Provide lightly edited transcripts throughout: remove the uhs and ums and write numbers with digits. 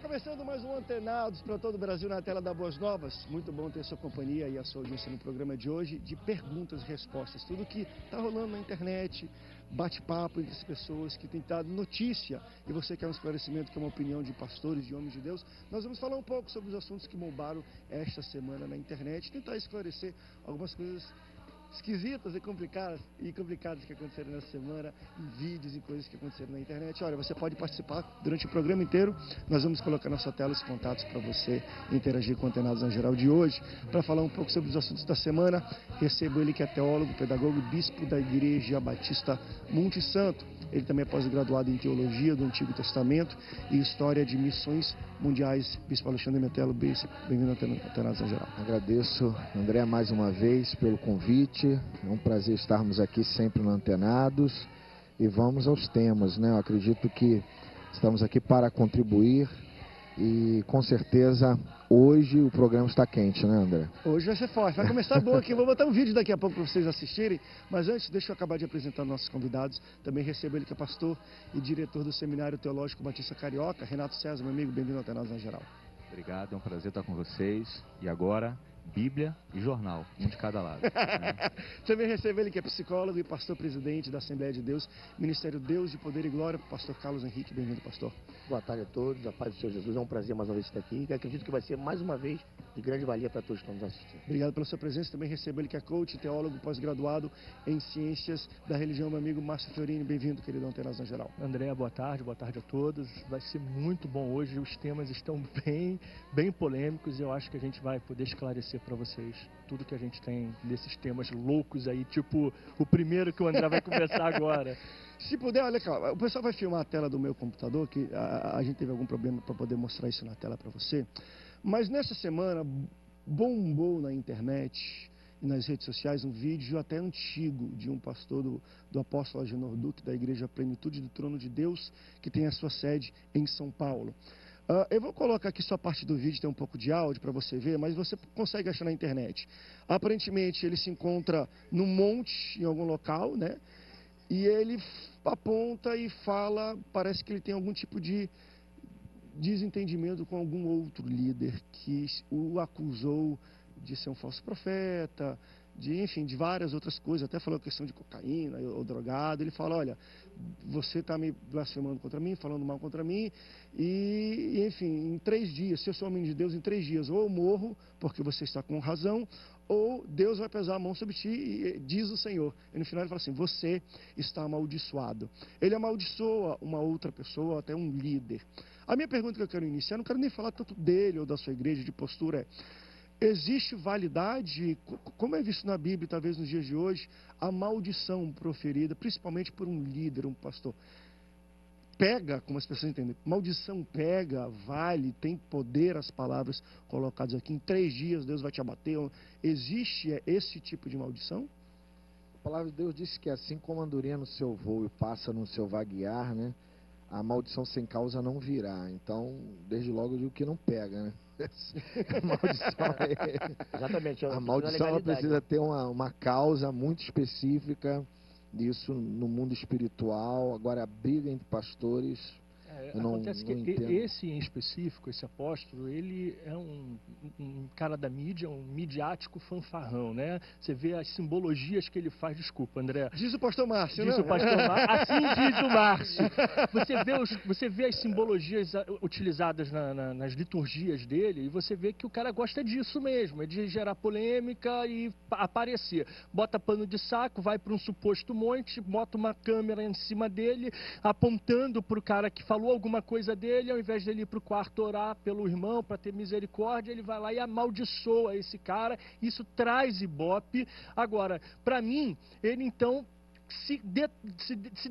começando mais um Antenados para todo o Brasil na tela da Boas Novas. Muito bom ter sua companhia e a sua audiência no programa de hoje de perguntas e respostas. Tudo que está rolando na internet, bate-papo entre as pessoas que têm dado notícia e você quer um esclarecimento, que é uma opinião de pastores, de homens de Deus. Nós vamos falar um pouco sobre os assuntos que bombaram esta semana na internet, tentar esclarecer algumas coisas esquisitas e complicadas que aconteceram nessa semana, em vídeos e coisas que aconteceram na internet. Olha, você pode participar durante o programa inteiro. Nós vamos colocar na sua tela os contatos para você interagir com o Antenados na Geral de hoje, para falar um pouco sobre os assuntos da semana. Recebo ele, que é teólogo, pedagogo, bispo da Igreja Batista Monte Santo. Ele também é pós-graduado em Teologia do Antigo Testamento e História de Missões Mundiais. Bispo Alexandre Metelo, bem-vindo ao Antenados na Geral. Agradeço, André, mais uma vez pelo convite. É um prazer estarmos aqui sempre no Antenados. E vamos aos temas, né? Eu acredito que estamos aqui para contribuir e, com certeza, hoje o programa está quente, né, André? Hoje vai ser forte, vai começar bom aqui. Vou botar um vídeo daqui a pouco para vocês assistirem, mas antes, deixa eu acabar de apresentar nossos convidados. Também recebo ele, que é pastor e diretor do Seminário Teológico Batista Carioca, Renato César, meu amigo, bem-vindo ao Antenados na Geral. Obrigado, é um prazer estar com vocês. E agora, Bíblia e jornal, um de cada lado. Né? Também recebo ele, que é psicólogo e pastor-presidente da Assembleia de Deus, Ministério Deus de Poder e Glória, pastor Carlos Henrique. Bem-vindo, pastor. Boa tarde a todos, a paz do Senhor Jesus. É um prazer mais uma vez estar aqui e acredito que vai ser mais uma vez de grande valia para todos que estão nos assistindo. Obrigado pela sua presença. Também recebo ele, que é coach, teólogo, pós-graduado em Ciências da Religião, meu amigo Márcio Fiorini. Bem-vindo, querido, ao Antenados na Geral. André, boa tarde a todos. Vai ser muito bom hoje, os temas estão bem polêmicos e eu acho que a gente vai poder esclarecer para vocês tudo que a gente tem desses temas loucos aí, tipo o primeiro que o André vai começar agora. Se puder, olha cá, o pessoal vai filmar a tela do meu computador, que a gente teve algum problema para poder mostrar isso na tela para você, mas nessa semana bombou na internet e nas redes sociais um vídeo até antigo de um pastor do apóstolo Agenor Duque, da Igreja Plenitude do Trono de Deus, que tem a sua sede em São Paulo. Eu vou colocar aqui só a parte do vídeo, tem um pouco de áudio para você ver, mas você consegue achar na internet. Aparentemente ele se encontra num monte, em algum local, né? E ele aponta e fala, parece que ele tem algum tipo de desentendimento com algum outro líder que o acusou de ser um falso profeta, enfim, de várias outras coisas, até falou questão de cocaína ou drogado. Ele fala, olha, você está me blasfemando contra mim, falando mal contra mim, e enfim, em 3 dias, se eu sou homem de Deus, em 3 dias, ou eu morro, porque você está com razão, ou Deus vai pesar a mão sobre ti, diz o Senhor. E no final ele fala assim, você está amaldiçoado. Ele amaldiçoa uma outra pessoa, até um líder. A minha pergunta que eu quero iniciar, não quero nem falar tanto dele ou da sua igreja, de postura, existe validade, como é visto na Bíblia, talvez nos dias de hoje, a maldição proferida, principalmente por um líder, um pastor? Pega, como as pessoas entendem, maldição pega, vale, tem poder as palavras colocadas aqui. Em 3 dias Deus vai te abater. Existe esse tipo de maldição? A palavra de Deus diz que assim como a andorinha no seu voo e passa no seu vaguear, né? A maldição sem causa não virá. Então, desde logo eu digo que não pega, né? Exatamente. A maldição ela precisa ter uma causa muito específica, isso no mundo espiritual. Agora, a briga entre pastores, acontece que esse em específico, esse apóstolo, ele é um cara da mídia, um midiático fanfarrão, né? Você vê as simbologias que ele faz, desculpa, André. Diz o pastor Márcio, diz, né? O pastor Márcio, assim diz o Márcio. Você vê as simbologias utilizadas nas liturgias dele e você vê que o cara gosta disso mesmo, é de gerar polêmica e aparecer. Bota pano de saco, vai para um suposto monte, bota uma câmera em cima dele, apontando para o cara que falou alguma coisa dele, ao invés dele ir para o quarto orar pelo irmão, para ter misericórdia, ele vai lá e amaldiçoa esse cara. Isso traz ibope. Agora, para mim, ele então se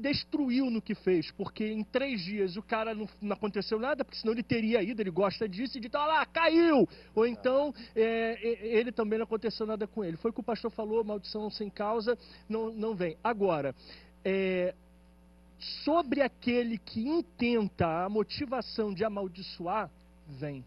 destruiu no que fez, porque em 3 dias o cara não aconteceu nada, porque senão ele teria ido, ele gosta disso, e de lá, caiu! Ou então, ele também não aconteceu nada com ele. Foi o que o pastor falou, maldição sem causa não vem. Agora, sobre aquele que intenta a motivação de amaldiçoar, vem.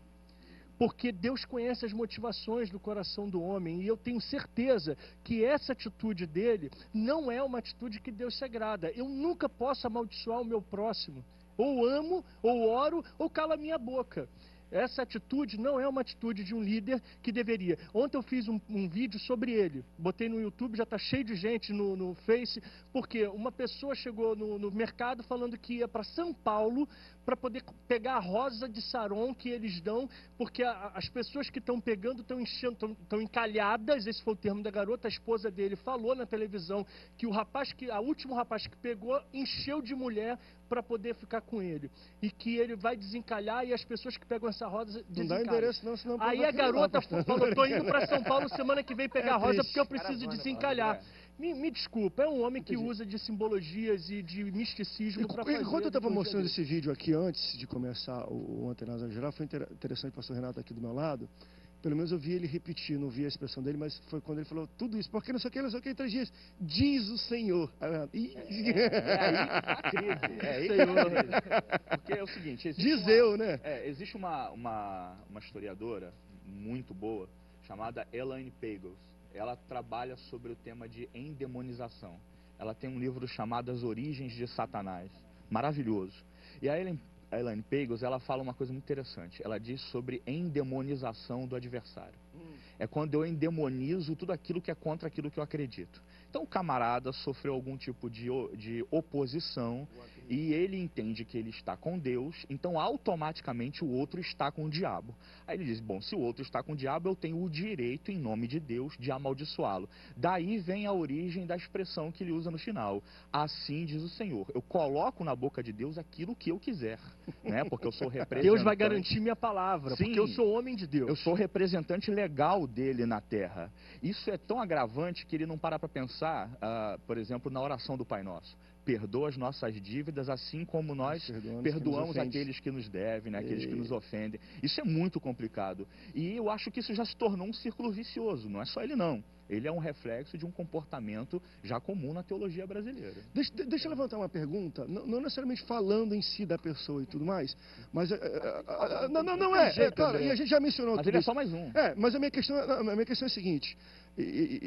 Porque Deus conhece as motivações do coração do homem, e eu tenho certeza que essa atitude dele não é uma atitude que Deus se agrada. Eu nunca posso amaldiçoar o meu próximo. Ou amo, ou oro, ou cala a minha boca. Essa atitude não é uma atitude de um líder que deveria. Ontem eu fiz um vídeo sobre ele. Botei no YouTube, já está cheio de gente no Face, porque uma pessoa chegou no mercado falando que ia para São Paulo para poder pegar a rosa de Saron que eles dão, porque as pessoas que estão pegando estão encalhadas, esse foi o termo da garota, a esposa dele falou na televisão que o último rapaz que pegou encheu de mulher para poder ficar com ele. E que ele vai desencalhar e as pessoas que pegam essa rosa desencalham. Não dá endereço não, senão... Aí a garota falou, estou indo para São Paulo semana que vem pegar a rosa porque eu preciso desencalhar. Me desculpa, é um homem que usa de simbologias e de misticismo para fazer... Enquanto eu estava mostrando esse vídeo aqui antes de começar o Antenados Geral, foi interessante o pastor Renato aqui do meu lado. Pelo menos eu vi ele repetir, não vi a expressão dele, mas foi quando ele falou tudo isso. Porque não sei o que, em 3 dias. Diz o Senhor. Aí a crise. É aí que a crise. Porque é o seguinte... Diz eu, né? Existe uma historiadora muito boa, chamada Elaine Pagels. Ela trabalha sobre o tema de endemonização. Ela tem um livro chamado As Origens de Satanás. Maravilhoso. E a Elaine Pagels, ela fala uma coisa muito interessante. Ela diz sobre endemonização do adversário. É quando eu endemonizo tudo aquilo que é contra aquilo que eu acredito. Então o camarada sofreu algum tipo de oposição e ele entende que ele está com Deus, então automaticamente o outro está com o diabo. Aí ele diz, bom, se o outro está com o diabo, eu tenho o direito, em nome de Deus, de amaldiçoá-lo. Daí vem a origem da expressão que ele usa no final. Assim diz o Senhor, eu coloco na boca de Deus aquilo que eu quiser, né? Porque eu sou representante... Deus vai garantir minha palavra, Sim, porque eu sou homem de Deus. Eu sou representante legal dele na terra. Isso é tão agravante que ele não para pensar, por exemplo, na oração do Pai Nosso. Perdoa as nossas dívidas, assim como nós perdoamos aqueles que nos devem, né? Aqueles que nos ofendem. Isso é muito complicado. E eu acho que isso já se tornou um círculo vicioso. Não é só ele, não. Ele é um reflexo de um comportamento já comum na teologia brasileira. Deixa eu levantar uma pergunta, não necessariamente falando em si da pessoa e tudo mais, mas... claro, e a gente já mencionou mas tudo ele é isso. só mais um. Mas a minha questão é a seguinte,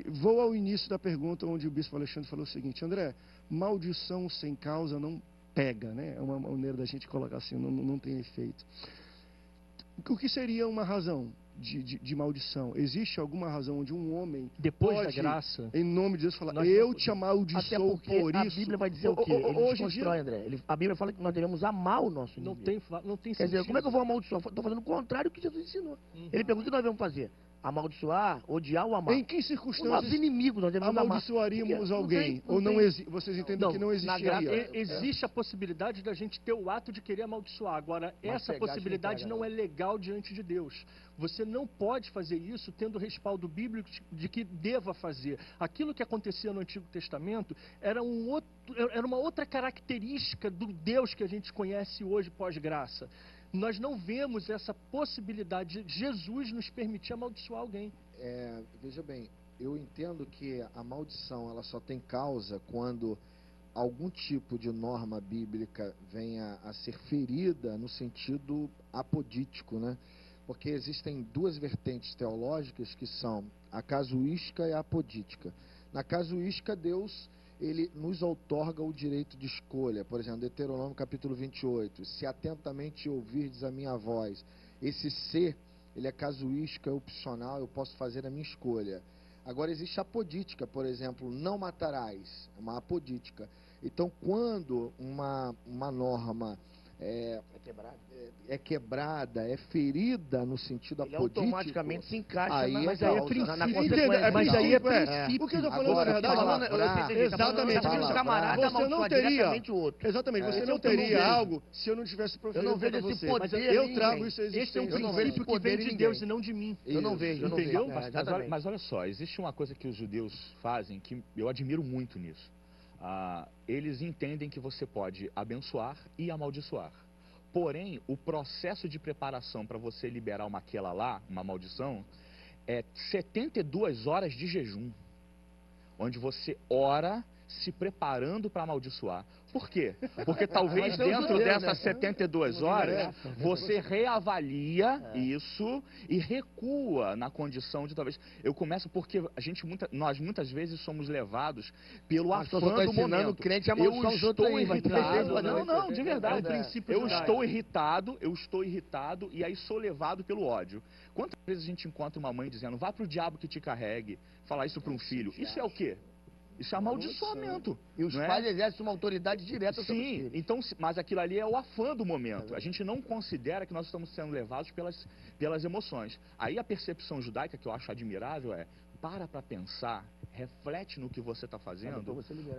vou ao início da pergunta onde o bispo Alexandre falou o seguinte, André, maldição sem causa não pega, né? É uma maneira da gente colocar assim, não tem efeito. O que seria uma razão de maldição? Existe alguma razão onde um homem depois pode, da graça, em nome de Deus, falar, eu te amaldiçoo por isso? A Bíblia vai dizer o quê? Ele desconstrói, André. A Bíblia fala que nós devemos amar o nosso inimigo. Não tem Quer sentido. dizer, como é que eu vou amaldiçoar? Estou fazendo o contrário do que Jesus ensinou. Ele pergunta o que nós devemos fazer. Amaldiçoar, odiar ou amar? Em que Os nossos circunstâncias inimigos nós devemos amar. amaldiçoaríamos alguém? Vocês entendem que não existiria? Existe a possibilidade da gente ter o ato de querer amaldiçoar. Agora, essa possibilidade não é legal diante de Deus. Você não pode fazer isso tendo respaldo bíblico de que deva fazer. Aquilo que acontecia no Antigo Testamento era uma outra característica do Deus que a gente conhece hoje pós-graça. Nós não vemos essa possibilidade de Jesus nos permitir amaldiçoar alguém. Veja bem, eu entendo que a maldição ela só tem causa quando algum tipo de norma bíblica venha a ser ferida no sentido apodítico, né? Porque existem duas vertentes teológicas que são a casuística e a apodítica. Na casuística, Deus ele nos outorga o direito de escolha. Por exemplo, Deuteronômio capítulo 28, se atentamente ouvirdes a minha voz. Esse ser, ele é casuística, é opcional, eu posso fazer a minha escolha. Agora existe a apodítica, por exemplo, não matarás, é uma apodítica. Então, quando uma norma é quebrada, é ferida no sentido ele apodítico, automaticamente se encaixa aí na consequência. Mas aí é princípio. O que eu estou falando, na verdade, exatamente. Você não teria, exatamente, você não teria algo se eu não tivesse proferido. Eu não vejo esse poder. Eu trago isso a Esse é um existência. princípio que vem de Deus e não de mim. Eu não vejo, entendeu? Mas olha só, existe uma coisa que os judeus fazem que eu admiro muito nisso. Eles entendem que você pode abençoar e amaldiçoar. Porém, o processo de preparação para você liberar uma uma maldição, é 72 horas de jejum, onde você ora se preparando para amaldiçoar. Por quê? Porque talvez dentro dessas 72 horas, você reavalia isso e recua na condição de talvez... Eu começo porque nós muitas vezes somos levados pelo afã do momento. Crente a amaldiçoar os outros aí, Não, de verdade. É um princípio eu judaico. estou irritado e aí sou levado pelo ódio. Quantas vezes a gente encontra uma mãe dizendo, vá pro diabo que te carregue, falar isso para um filho? Isso é o quê? Isso é amaldiçoamento. E os pais exercem uma autoridade direta sobre os Sim, filhos. então, mas aquilo ali é o afã do momento. A gente não considera que nós estamos sendo levados pelas emoções. Aí a percepção judaica, que eu acho admirável, é para pensar, reflete no que você está fazendo,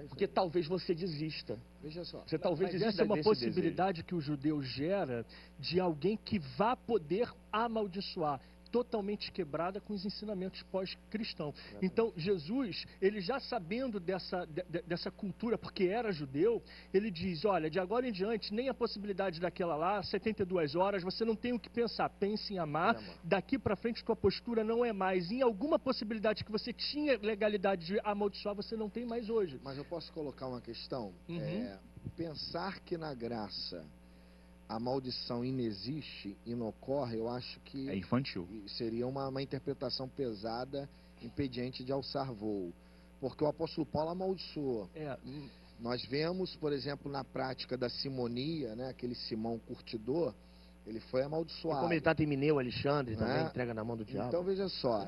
porque talvez você desista. Veja só. Você talvez Mas desista essa é uma desse possibilidade desejo. que o judeu gera de alguém que vá poder amaldiçoar, totalmente quebrada com os ensinamentos pós-cristãos. Então, Jesus, ele já sabendo dessa cultura, porque era judeu, ele diz, olha, de agora em diante, nem a possibilidade daquela lá, 72 horas, você não tem o que pensar, pense em amar, daqui para frente tua postura não é mais. Em alguma possibilidade que você tinha legalidade de amaldiçoar, você não tem mais hoje. Mas eu posso colocar uma questão? Pensar que na graça a maldição inexiste e não ocorre, eu acho que é infantil. Seria uma interpretação pesada, impediente de alçar voo. Porque o apóstolo Paulo amaldiçoou. Nós vemos, por exemplo, na prática da simonia, né, aquele Simão curtidor, ele foi amaldiçoado. E como ele trata Emineu, Alexandre, também entrega na mão do diabo. Então, veja só,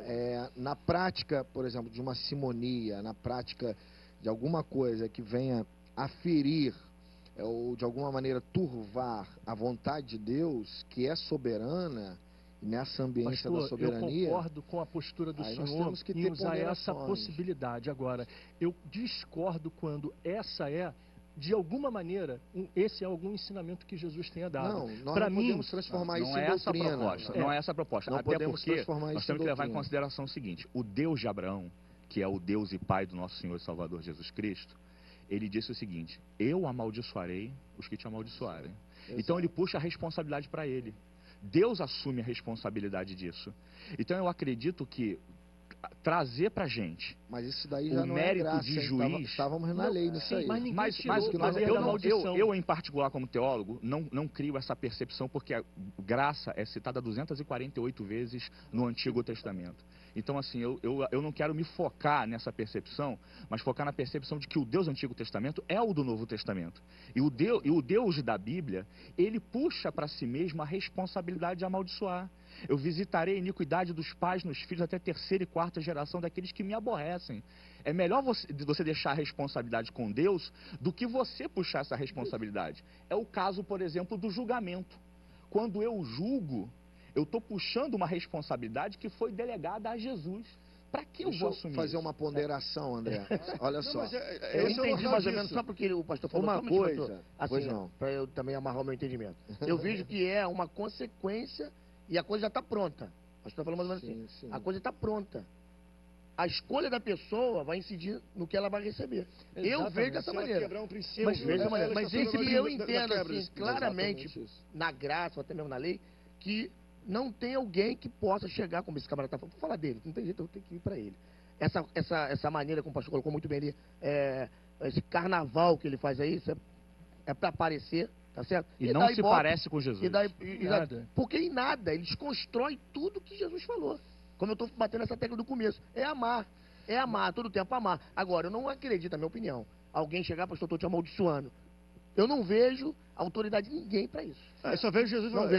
na prática, por exemplo, de uma simonia, na prática de alguma coisa que venha a ferir ou de alguma maneira turvar a vontade de Deus, que é soberana, nessa ambiência da soberania... Eu concordo com a postura do senhor em usar essa possibilidade. Agora, eu discordo quando essa é, de alguma maneira, esse é algum ensinamento que Jesus tenha dado. Não, nós não podemos transformar isso em doutrina. Não é essa a proposta. Não Até podemos porque transformar nós isso temos em que levar em doutrina. consideração o seguinte, o Deus de Abraão, que é o Deus e Pai do nosso Senhor e Salvador Jesus Cristo, ele disse o seguinte, eu amaldiçoarei os que te amaldiçoarem. Exato. Então ele puxa a responsabilidade para ele. Deus assume a responsabilidade disso. Então eu acredito que trazer para a gente mas isso daí já o não mérito é graça, de juiz... Estávamos na lei nisso aí. Mas eu, em particular, como teólogo, não crio essa percepção, porque a graça é citada 248 vezes no Antigo Testamento. Então, assim, eu não quero me focar nessa percepção, mas focar na percepção de que o Deus do Antigo Testamento é o do Novo Testamento. E o Deus da Bíblia, ele puxa para si mesmo a responsabilidade de amaldiçoar. Eu visitarei a iniquidade dos pais nos filhos até terceira e quarta geração daqueles que me aborrecem. É melhor você deixar a responsabilidade com Deus do que você puxar essa responsabilidade. É o caso, por exemplo, do julgamento. Quando eu julgo, eu estou puxando uma responsabilidade que foi delegada a Jesus. Para que eu vou assumir fazer isso? uma ponderação, André. Olha só. Eu entendi mais ou menos, só porque o pastor falou uma coisa, assim, para eu também amarrar o meu entendimento. Eu vejo que é uma consequência e a coisa já está pronta. O pastor falou mais ou menos assim, a coisa está pronta. A escolha da pessoa vai incidir no que ela vai receber. Exatamente. Eu vejo dessa maneira. Mas Isso que eu entendo assim, claramente, na graça, ou até mesmo na lei, que não tem alguém que possa chegar, como esse camarada está falando, vou falar dele, não tem jeito, eu tenho que ir para ele. Essa maneira, como o pastor colocou muito bem ali, esse carnaval que ele faz aí, isso é para aparecer, tá certo? E não se parece com Jesus. Porque em nada, ele desconstrói tudo que Jesus falou. Como eu estou batendo essa tecla do começo, é amar, todo tempo amar. Agora, eu não acredito, na minha opinião, alguém chegar, pastor, estou te amaldiçoando. Eu não vejo autoridade de ninguém para isso. Eu só vejo Jesus falando,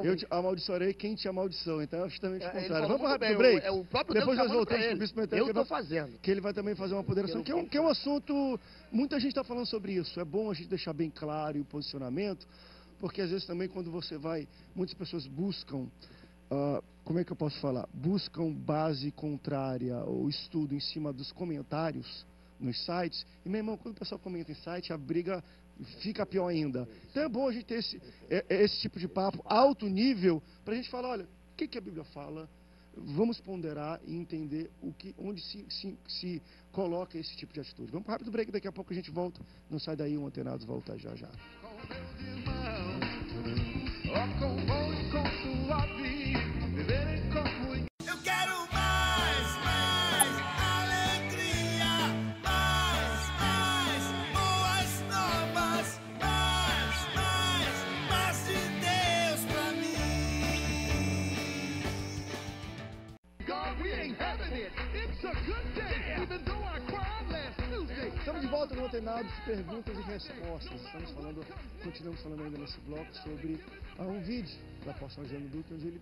eu te amaldiçoarei quem te amaldiçoou. Então é justamente o contrário. Vamos rápido pro break. O próprio Depois Deus nós voltamos pro Bispo Metério. Eu estou fazendo. Que ele vai também fazer uma ponderação, que é um assunto... Muita gente está falando sobre isso. É bom a gente deixar bem claro o posicionamento, porque às vezes também quando você vai... Muitas pessoas buscam... como é que eu posso falar? Buscam base contrária ou estudo em cima dos comentários nos sites. E, meu irmão, quando o pessoal comenta em site, a briga fica pior ainda. Então é bom a gente ter esse tipo de papo alto nível para a gente falar, olha, o que a Bíblia fala? Vamos ponderar e entender onde se coloca esse tipo de atitude. Vamos para um rápido break, daqui a pouco a gente volta. Não sai daí, o Antenados volta já já. Eu quero mais alegria, mais boas Estamos de volta no Antenados, perguntas e respostas. Continuamos falando ainda nesse bloco sobre um vídeo da apóstolo Jânio Duque, onde ele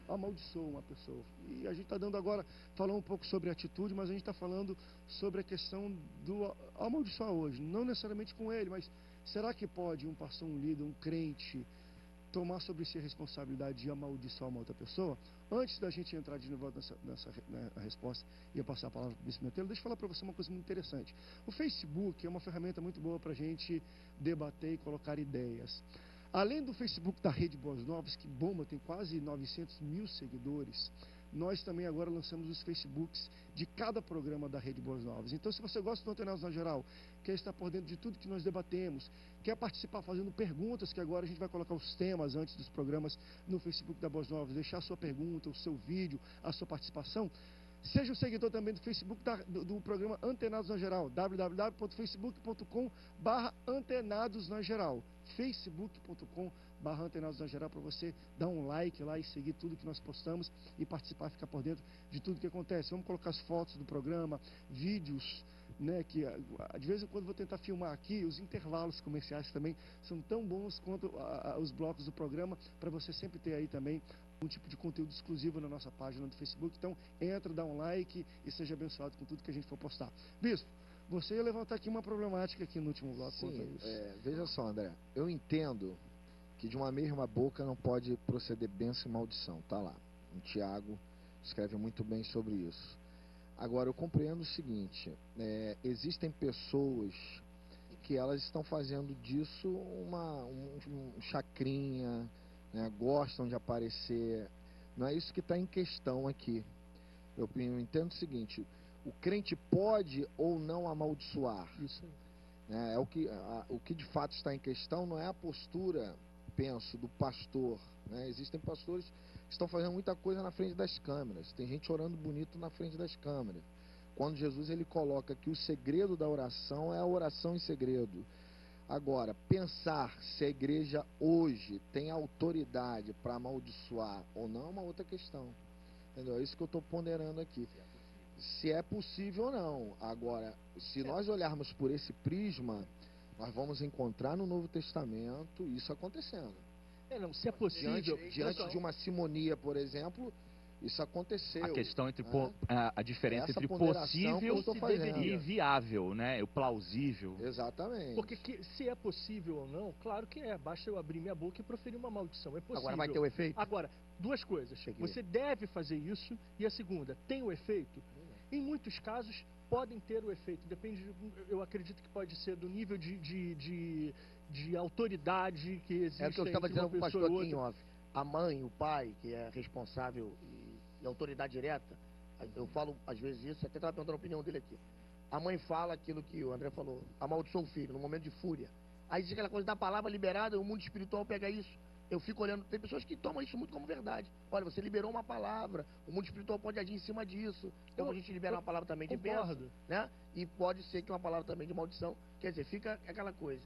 amaldiçoou uma pessoa. E a gente está dando agora, falando um pouco sobre atitude, mas a gente está falando sobre a questão do amaldiçoar hoje. Não necessariamente com ele, mas será que pode um pastor, um líder, um crente tomar sobre si a responsabilidade de amaldiçoar uma outra pessoa? Antes da gente entrar de novo nessa resposta e eu passar a palavra para o Bispo Metelo, deixa eu falar para você uma coisa muito interessante. O Facebook é uma ferramenta muito boa para a gente debater e colocar ideias. Além do Facebook da Rede Boas Novas, que bomba, tem quase 900 mil seguidores, nós também agora lançamos os Facebooks de cada programa da Rede Boas Novas. Então, se você gosta do Antenados na Geral, quer estar por dentro de tudo que nós debatemos, quer participar fazendo perguntas, que agora a gente vai colocar os temas antes dos programas no Facebook da Boas Novas, deixar a sua pergunta, o seu vídeo, a sua participação. Seja o seguidor também do Facebook do programa Antenados na Geral, www.facebook.com/Antenados na Geral, facebook.com/Antenados na Geral, para você dar um like lá e seguir tudo que nós postamos e participar, ficar por dentro de tudo que acontece. Vamos colocar as fotos do programa, vídeos, né, que de vez em quando vou tentar filmar aqui. Os intervalos comerciais também são tão bons quanto os blocos do programa, para você sempre ter aí também um tipo de conteúdo exclusivo na nossa página do Facebook. Então entra, dá um like e seja abençoado com tudo que a gente for postar. Bispo, você ia levantar aqui uma problemática aqui no último bloco. Sim, veja só, André, eu entendo que de uma mesma boca não pode proceder bênção e maldição, tá lá. O Tiago escreve muito bem sobre isso. Agora, eu compreendo o seguinte, existem pessoas que elas estão fazendo disso um chacrinha, né, gostam de aparecer. Não é isso que está em questão aqui. Eu entendo o seguinte, o crente pode ou não amaldiçoar. Isso aí. O que de fato está em questão não é a postura, penso, do pastor. Né? Existem pastores que estão fazendo muita coisa na frente das câmeras. Tem gente orando bonito na frente das câmeras. Quando Jesus ele coloca que o segredo da oração é a oração em segredo. Agora, pensar se a igreja hoje tem autoridade para amaldiçoar ou não é uma outra questão. Entendeu? É isso que eu estou ponderando aqui. Se é possível ou não. Agora, se nós olharmos por esse prisma, nós vamos encontrar no Novo Testamento isso acontecendo. Não, se é possível. Diante de uma simonia, por exemplo, isso aconteceu. A questão entre a diferença entre possível e viável, né? O plausível. Exatamente. Porque se é possível ou não, claro que é. Basta eu abrir minha boca e proferir uma maldição. É possível. Agora vai ter o efeito? Agora, duas coisas. Você deve fazer isso. E a segunda, tem o efeito? Em muitos casos, podem ter o efeito. Depende, eu acredito que pode ser do nível de autoridade que existe. É o que eu estava dizendo para o pastor aqui em off. A mãe, o pai, que é responsável e autoridade direta, eu falo às vezes isso, até estava perguntando a opinião dele aqui. A mãe fala aquilo que o André falou, amaldiçoou o filho, no momento de fúria. Aí diz aquela coisa da palavra liberada, o mundo espiritual pega isso. Eu fico olhando, tem pessoas que tomam isso muito como verdade. Olha, você liberou uma palavra, o mundo espiritual pode agir em cima disso. Então a gente libera uma palavra também de bênção, né? E pode ser que uma palavra também de maldição. Quer dizer, fica aquela coisa.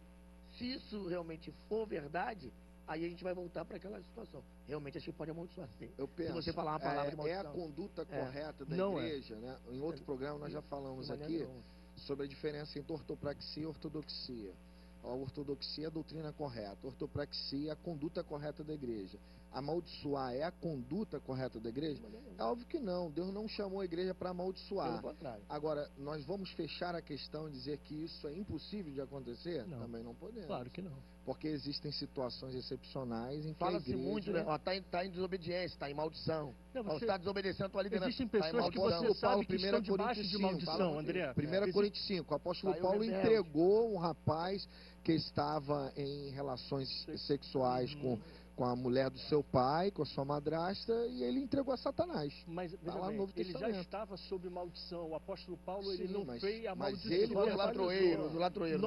Se isso realmente for verdade, aí a gente vai voltar para aquela situação. Realmente a gente pode amaldiçoar, sim. Eu penso, se você falar uma palavra de maldição. É a conduta correta da Não igreja, né? Em outro programa nós já falamos aqui sobre a diferença entre ortopraxia e ortodoxia. A ortodoxia é a doutrina correta, a ortopraxia é a conduta correta da igreja. Amaldiçoar é a conduta correta da igreja? É óbvio que não, Deus não chamou a igreja para amaldiçoar. Agora, nós vamos fechar a questão e dizer que isso é impossível de acontecer? Não. Também não podemos. Claro que não. Porque existem situações excepcionais em que Fala-se a igreja... muito, né? Está em desobediência, está em maldição. Você está desobedecendo a tua liderança. Existem pessoas que você sabe que estão debaixo de maldição, André. 1 Coríntios 5, o apóstolo Paulo entregou um rapaz que estava em relações sexuais com a mulher do seu pai, com a sua madrasta, e ele entregou a Satanás. Mas veja lá no bem, Novo ele já Testamento. estava sob maldição. O apóstolo Paulo, ele Sim, não fez a maldição. ele do latroeiro.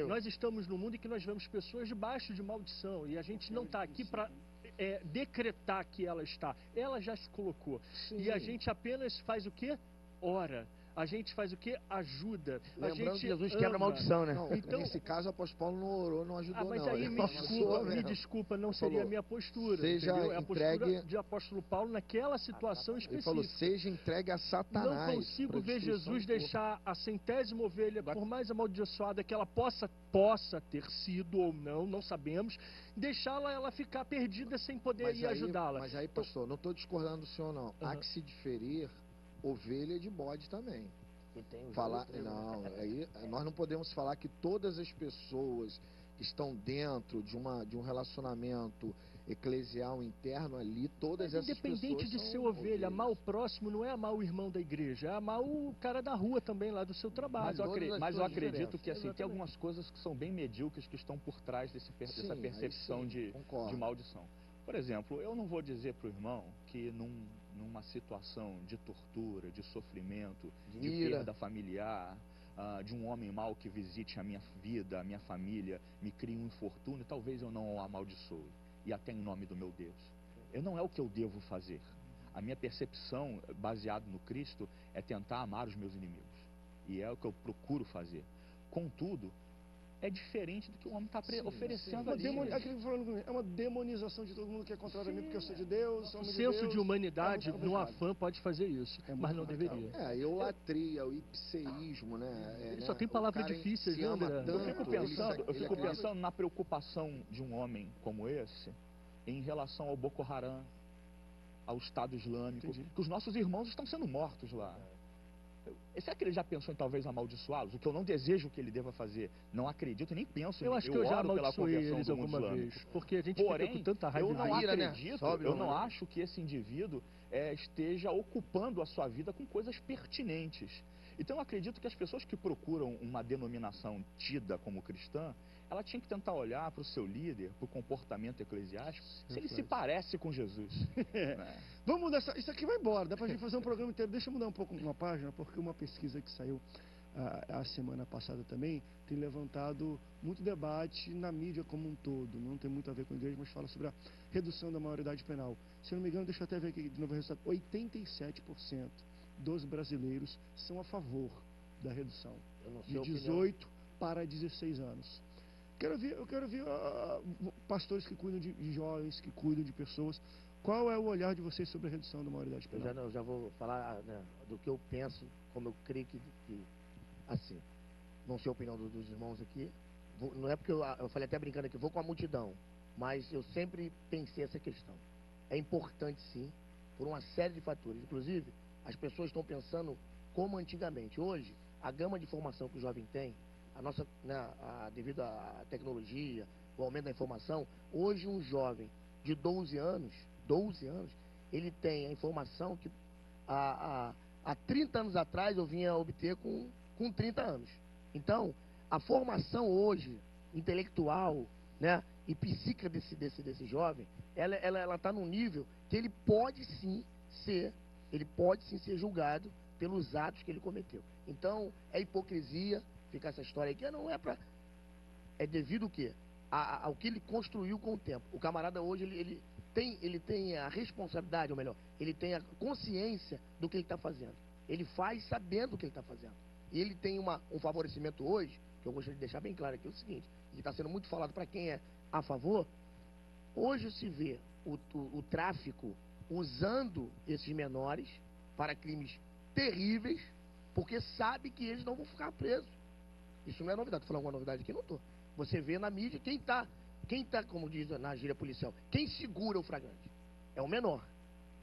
Nós estamos no mundo em que nós vemos pessoas debaixo de maldição. E a gente não está aqui para decretar que ela está. Ela já se colocou. Sim. E a gente apenas faz o quê? ora. A gente faz o quê? Ajuda. Lembrando gente que Jesus quebra a ama. maldição, né? Não, Então- nesse caso, o apóstolo Paulo não orou, não ajudou, Mas não. aí Ele me abençoou mesmo. desculpa, não seria Falou, a minha postura. seja Entendeu? É a postura entregue- de apóstolo Paulo naquela situação Ele específica. falou, seja entregue a Satanás. Não consigo pra ver destruição Jesus do corpo. deixar a 100ª ovelha, por mais amaldiçoada que ela possa ter sido ou não sabemos, deixá-la ela ficar perdida sem poder ir ajudá-la. Mas aí, pastor, não estou discordando do senhor, não. Há que se diferir ovelha de bode também. E tem o Falar, jogo, não, aí nós não podemos falar que todas as pessoas que estão dentro de um relacionamento eclesial interno ali, todas Mas essas independente pessoas de são ser ovelha, ovelhas. amar o próximo não é amar o irmão da igreja, é amar o cara da rua também, lá do seu trabalho. Mas eu acredito diferenças. que assim, tem Exatamente. algumas coisas que são bem medíocres que estão por trás dessa Sim, percepção aí sim, de concordo. maldição. Por exemplo, eu não vou dizer para o irmão que numa situação de tortura, de sofrimento, de Ira. perda familiar, de um homem mau que visite a minha vida, a minha família, me crie um infortúnio, talvez eu não o amaldiçoe, e até em nome do meu Deus. Não é o que eu devo fazer. A minha percepção, baseada no Cristo, é tentar amar os meus inimigos. E é o que eu procuro fazer. Contudo, é diferente do que o homem está oferecendo ali. É uma demonização de todo mundo que é contrário a mim, porque eu sou de Deus, O homem de senso Deus. de humanidade, É muito no complicado. afã, pode fazer isso, É muito mas não complicado. deveria. É, a eulatria, o ipseísmo, né? Ele né? só tem O palavras cara difíceis, se né, ama André? tanto, Eu fico ele pensando acredita- na preocupação de um homem como esse em relação ao Boko Haram, ao Estado Islâmico, Entendi. que os nossos irmãos estão sendo mortos lá. Será que ele já pensou em talvez amaldiçoá-los? O que eu não desejo que ele deva fazer. Não acredito, nem penso. Eu acho que eu já oro pela amaldiçoei conversão eles do mundo alguma islâmico. vez, porque a gente fica Porém, com tanta raiva eu não disso. ira, né? acredito, Sobe eu uma não ira. acho que esse indivíduo esteja ocupando a sua vida com coisas pertinentes. Então eu acredito que as pessoas que procuram uma denominação tida como cristã, ela tinha que tentar olhar para o seu líder, para o comportamento eclesiástico, se ele se parece com Jesus. né? Vamos nessa. Isso aqui vai embora, dá pra gente fazer um programa inteiro. Deixa eu mudar um pouco uma página, porque uma pesquisa que saiu a semana passada também tem levantado muito debate na mídia como um todo. Não tem muito a ver com a igreja, mas fala sobre a redução da maioridade penal. Se eu não me engano, deixa eu até ver aqui de novo o resultado: 87% dos brasileiros são a favor da redução Eu não sei de a opinião. 18 para 16 anos. Eu quero ver pastores que cuidam de jovens, que cuidam de pessoas. Qual é o olhar de vocês sobre a redução da maioridade penal? Eu já vou falar, né, do que eu penso, como eu creio que assim, não sei a opinião dos irmãos aqui, não é porque eu falei até brincando aqui, vou com a multidão, mas eu sempre pensei essa questão. É importante sim, por uma série de fatores. Inclusive, as pessoas estão pensando como antigamente. Hoje, a gama de informação que o jovem tem, devido à tecnologia, o aumento da informação, hoje um jovem de 12 anos, ele tem a informação que há 30 anos atrás eu vinha obter com 30 anos. Então, a formação hoje, intelectual, né, e psíquica desse jovem, ela está num nível que ele pode sim ser julgado pelos atos que ele cometeu. Então, é hipocrisia ficar essa história aqui, não é para... É devido o quê? Ao que ele construiu com o tempo. O camarada hoje, ele tem a responsabilidade, ou melhor, ele tem a consciência do que ele está fazendo. Ele faz sabendo o que ele está fazendo. E ele tem um favorecimento hoje, que eu gostaria de deixar bem claro aqui, é o seguinte, que está sendo muito falado para quem é a favor. Hoje se vê o tráfico usando esses menores para crimes terríveis, porque sabe que eles não vão ficar presos. Isso não é novidade. Estou falando alguma novidade aqui? Não estou. Você vê na mídia quem tá, como diz na gíria policial, quem segura o flagrante? É o menor.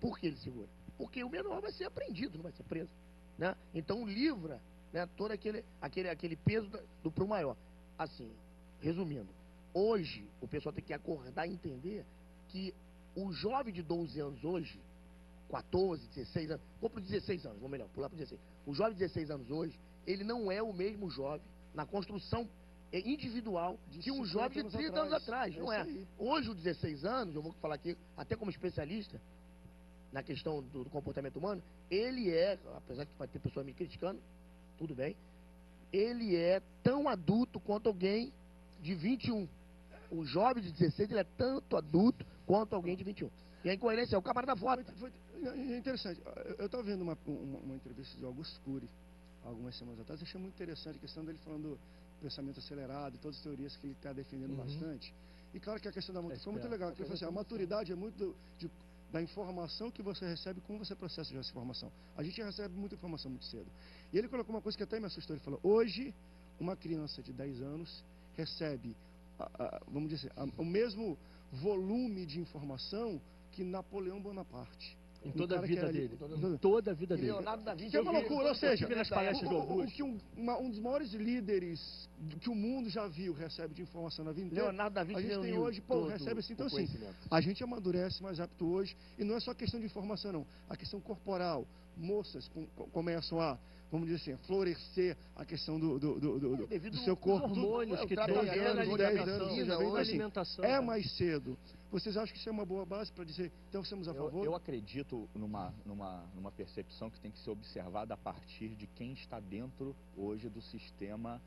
Por que ele segura? Porque o menor vai ser apreendido, não vai ser preso. Né? Então livra, né, todo aquele peso para o maior. Assim, resumindo, hoje o pessoal tem que acordar e entender que o jovem de 12 anos hoje, 14, 16 anos, vou para 16 anos, vou melhor, pular para 16. O jovem de 16 anos hoje, ele não é o mesmo jovem na construção individual que um jovem de 30 anos atrás. Não é. Hoje, os 16 anos, eu vou falar aqui, até como especialista na questão do comportamento humano, ele é, apesar que vai ter pessoa me criticando, tudo bem, ele é tão adulto quanto alguém de 21. O jovem de 16, ele é tanto adulto quanto alguém de 21. E a incoerência é o camarada vota. É interessante. Eu estava vendo uma entrevista de Augusto Cury, algumas semanas atrás. Eu achei muito interessante a questão dele falando do pensamento acelerado e todas as teorias que ele está defendendo bastante. E claro que a questão da maturidade foi muito legal. Porque ele falou assim, a maturidade é muito da informação que você recebe, como você processa essa informação. A gente recebe muita informação muito cedo. E ele colocou uma coisa que até me assustou. Ele falou, hoje, uma criança de 10 anos recebe, vamos dizer, o mesmo volume de informação que Napoleão Bonaparte. Em toda a vida dele. Em toda a vida dele. Leonardo da Vinci. Que é uma loucura, ou seja, nas palestras do Augusto. o que um dos maiores líderes que o mundo já viu recebe de informação na vida inteira. Leonardo da Vinci a gente tem hoje, recebe assim. Então, assim, a gente amadurece mais rápido hoje. E não é só questão de informação, não. A questão corporal. Moças começam a, vamos dizer assim, florescer a questão do seu corpo. Os hormônios que tem, a alimentação. É mais cedo. Vocês acham que isso é uma boa base para dizer, então estamos a favor? Eu acredito numa percepção que tem que ser observada a partir de quem está dentro hoje do sistema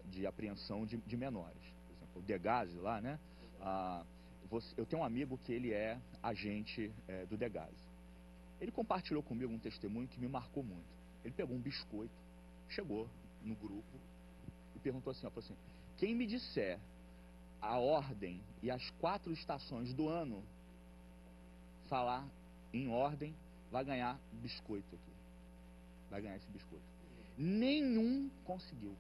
de apreensão de menores. Por exemplo, o Degase lá, né? Eu tenho um amigo que ele é agente do Degase. Ele compartilhou comigo um testemunho que me marcou muito. Ele pegou um biscoito, chegou no grupo e perguntou assim, falou assim, quem me disser a ordem e as 4 estações do ano, falar em ordem, vai ganhar biscoito aqui. Vai ganhar esse biscoito. Nenhum conseguiu.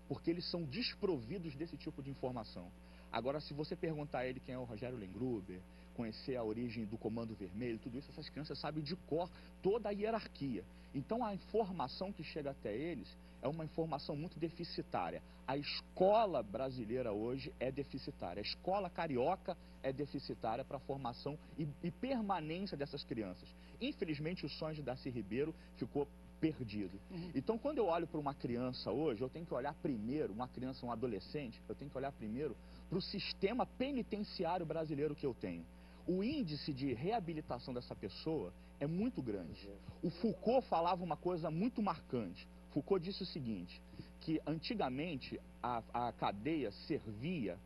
Porque eles são desprovidos desse tipo de informação. Agora, se você perguntar a ele quem é o Rogério Lengruber, conhecer a origem do Comando Vermelho, tudo isso, essas crianças sabem de cor toda a hierarquia. Então, a informação que chega até eles é uma informação muito deficitária. A escola brasileira hoje é deficitária. A escola carioca é deficitária para a formação e permanência dessas crianças. Infelizmente, o sonho de Darcy Ribeiro ficou perdido. Então, quando eu olho para uma criança hoje, eu tenho que olhar primeiro, uma criança, um adolescente, eu tenho que olhar primeiro para o sistema penitenciário brasileiro que eu tenho. O índice de reabilitação dessa pessoa é muito grande. O Foucault falava uma coisa muito marcante. Foucault disse o seguinte, que antigamente a cadeia servia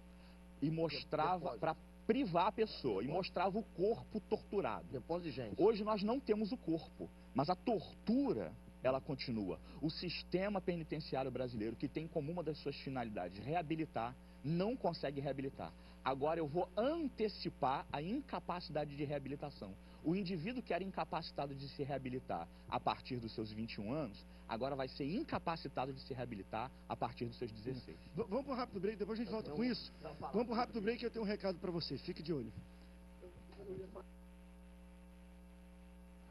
e mostrava para privar a pessoa, e mostrava o corpo torturado. Hoje nós não temos o corpo, mas a tortura, ela continua. O sistema penitenciário brasileiro, que tem como uma das suas finalidades reabilitar, não consegue reabilitar. Agora eu vou antecipar a incapacidade de reabilitação. O indivíduo que era incapacitado de se reabilitar a partir dos seus 21 anos, agora vai ser incapacitado de se reabilitar a partir dos seus 16. Vamos para um rápido break, depois a gente volta com isso. Vamos para um rápido break, eu tenho um recado para você. Fique de olho.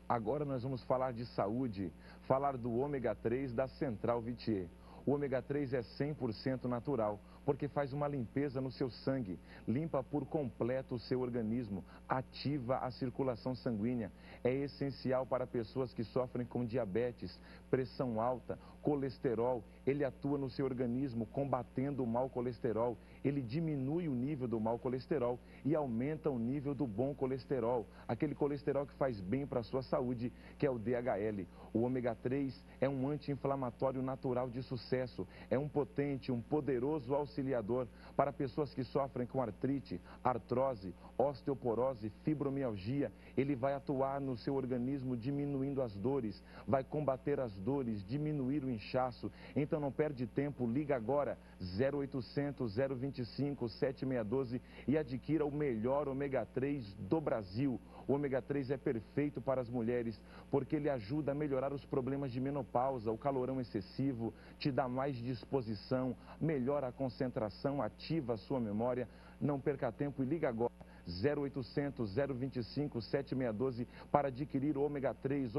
Agora nós vamos falar de saúde, falar do ômega 3 da Central Vitier. O ômega 3 é 100% natural, porque faz uma limpeza no seu sangue, limpa por completo o seu organismo, ativa a circulação sanguínea. É essencial para pessoas que sofrem com diabetes, pressão alta, colesterol. Ele atua no seu organismo combatendo o mau colesterol. Ele diminui o nível do mau colesterol e aumenta o nível do bom colesterol, aquele colesterol que faz bem para a sua saúde, que é o DHL. O ômega 3 é um anti-inflamatório natural de sucesso, é um potente, um poderoso auxiliador para pessoas que sofrem com artrite, artrose, osteoporose, fibromialgia. Ele vai atuar no seu organismo diminuindo as dores, vai combater as dores, diminuir o inchaço. Então não perde tempo, liga agora 0800 025 7612 e adquira o melhor ômega 3 do Brasil. O ômega 3 é perfeito para as mulheres porque ele ajuda a melhorar os problemas de menopausa, o calorão excessivo, te dá mais disposição, melhora a concentração, ativa a sua memória. Não perca tempo e liga agora 0800 025 7612 para adquirir o ômega 3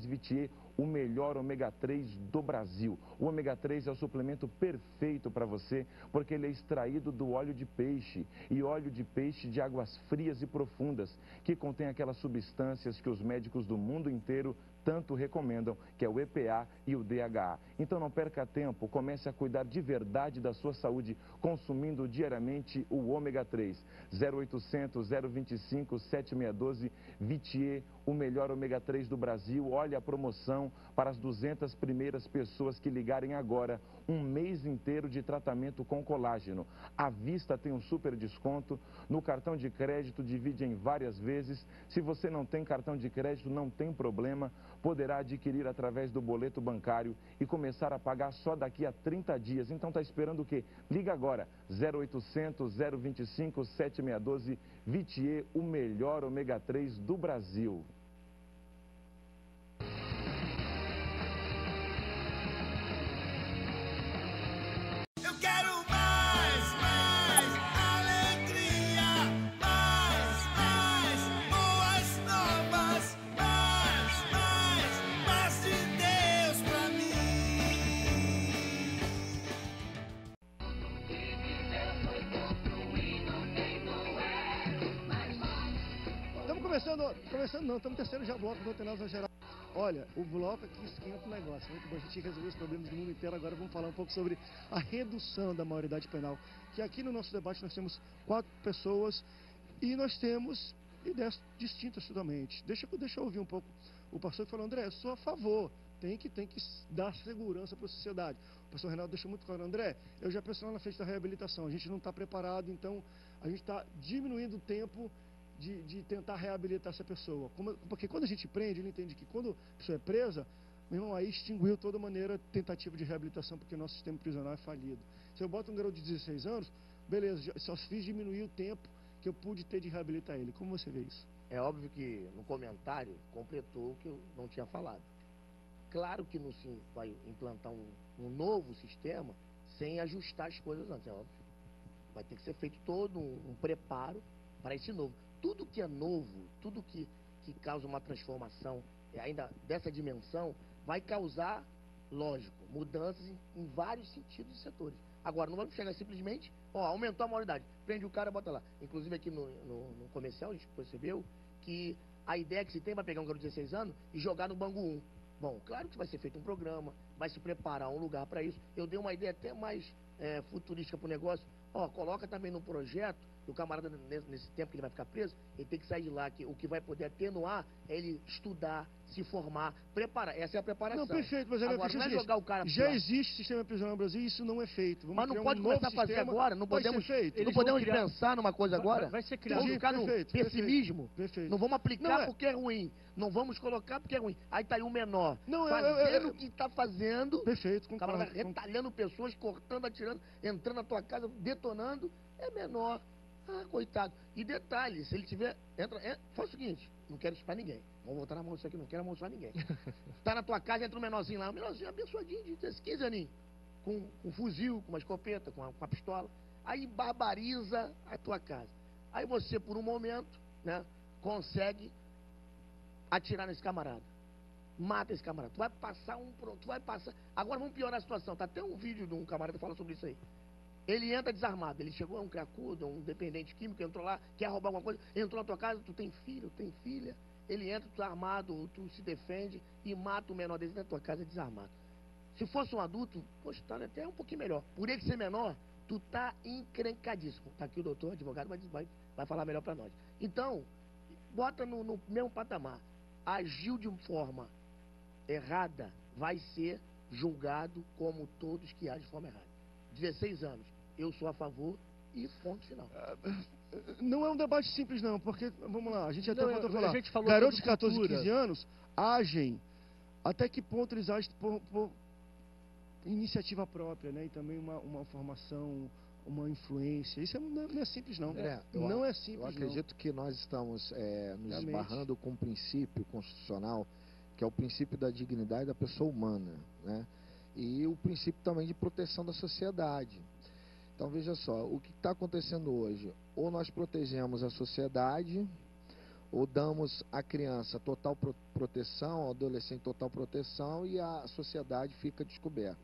Vitier, o melhor ômega 3 do Brasil. O ômega 3 é o suplemento perfeito para você, porque ele é extraído do óleo de peixe, e óleo de peixe de águas frias e profundas, que contém aquelas substâncias que os médicos do mundo inteiro tanto tanto recomendam, que é o EPA e o DHA. Então não perca tempo, comece a cuidar de verdade da sua saúde, consumindo diariamente o ômega 3. 0800 025 7612 Vitier, o melhor ômega 3 do Brasil. Olha a promoção para as 200 primeiras pessoas que ligarem agora. Um mês inteiro de tratamento com colágeno. À vista tem um super desconto. No cartão de crédito divide em várias vezes. Se você não tem cartão de crédito, não tem problema. Poderá adquirir através do boleto bancário e começar a pagar só daqui a 30 dias. Então está esperando o quê? Liga agora. 0800 025 7612 Vitier, o melhor ômega 3 do Brasil. Eu quero mais, mais alegria, mais boas novas, mais de Deus pra mim. Estamos terceiro já bloco do Antenados na Geral. Olha, o bloco aqui esquenta o negócio. Muito bom, a gente resolveu os problemas do mundo inteiro. Agora vamos falar um pouco sobre a redução da maioridade penal. Que aqui no nosso debate nós temos 4 pessoas e nós temos ideias distintas totalmente. Deixa eu ouvir um pouco o pastor que falou: André, eu sou a favor. Tem que dar segurança para a sociedade. O pastor Reinaldo deixou muito claro: André, eu já penso lá na frente da reabilitação. A gente não está preparado, então a gente está diminuindo o tempo de tentar reabilitar essa pessoa. Porque quando a gente prende, ele entende que quando a pessoa é presa, meu irmão, aí extinguiu toda maneira tentativa de reabilitação, porque nosso sistema prisional é falido. Se eu boto um garoto de 16 anos, beleza, só fiz diminuir o tempo que eu pude ter de reabilitar ele. Como você vê isso? É óbvio que no comentário completou o que eu não tinha falado. Claro que não se vai implantar um novo sistema sem ajustar as coisas antes, é óbvio. Vai ter que ser feito todo um preparo para esse novo. Tudo que é novo, tudo que causa uma transformação, ainda dessa dimensão, vai causar, lógico, mudanças em vários sentidos e setores. Agora, não vamos chegar simplesmente, aumentou a maioridade, prende o cara e bota lá. Inclusive aqui no comercial a gente percebeu que a ideia que se tem vai pegar um garoto de 16 anos e jogar no Bangu 1. Bom, claro que vai ser feito um programa, vai se preparar um lugar para isso. Eu dei uma ideia até mais futurística para o negócio. Coloca também no projeto, o camarada, nesse tempo que ele vai ficar preso, ele tem que sair de lá, que o que vai poder atenuar é ele estudar, se formar, preparar. Essa é a preparação. Não, perfeito, mas agora, não é jogar o cara já existe sistema prisional no Brasil e isso não é feito. Mas não pode começar a fazer agora, não podemos pensar numa coisa agora. Vai ser criado. Vamos ficar no pessimismo. Perfeito. Não vamos aplicar porque é ruim. Não vamos colocar porque é ruim. Aí tá aí o menor fazendo o que está fazendo. Perfeito, o cara vai retalhando pessoas, cortando, atirando, entrando na tua casa, detonando. É menor. Coitado. E detalhe, se ele tiver... faz o seguinte, não quero isso pra ninguém. Vamos voltar na mão isso aqui, não quero amaldiçoar ninguém. Tá na tua casa, entra um menorzinho lá, um menorzinho abençoadinho de 15 aninhos, com um fuzil, com uma escopeta, com uma pistola. Aí barbariza a tua casa. Aí você, por um momento, né, consegue atirar nesse camarada. Mata esse camarada. Tu vai passar... Agora vamos piorar a situação. Tá até um vídeo de um camarada que fala sobre isso aí. Ele entra desarmado, ele chegou a um cracudo, um dependente químico, entrou lá, quer roubar alguma coisa, entrou na tua casa, tu tem filho, tem filha, ele entra, tu é armado, tu se defende e mata o menor dele na tua casa desarmado. Se fosse um adulto, poxa, tá até um pouquinho melhor. Por ele ser menor, tu tá encrencadíssimo. Tá aqui o doutor, advogado, vai falar melhor para nós. Então, bota no mesmo patamar. Agiu de forma errada, vai ser julgado como todos que agem de forma errada. 16 anos. Eu sou a favor e ponto final. Não é um debate simples, não, porque, vamos lá, a gente até voltou a falar. A gente falou garotos de 14 e 15 anos agem, até que ponto eles agem por iniciativa própria, né? E também uma formação, uma influência. Isso não é simples, não. Não é simples, eu acredito que nós estamos nos esbarrando com um princípio constitucional, que é o princípio da dignidade da pessoa humana, né? E o princípio também de proteção da sociedade. Então, veja só, o que está acontecendo hoje? Ou nós protegemos a sociedade, ou damos à criança total proteção, ao adolescente total proteção, e a sociedade fica descoberta.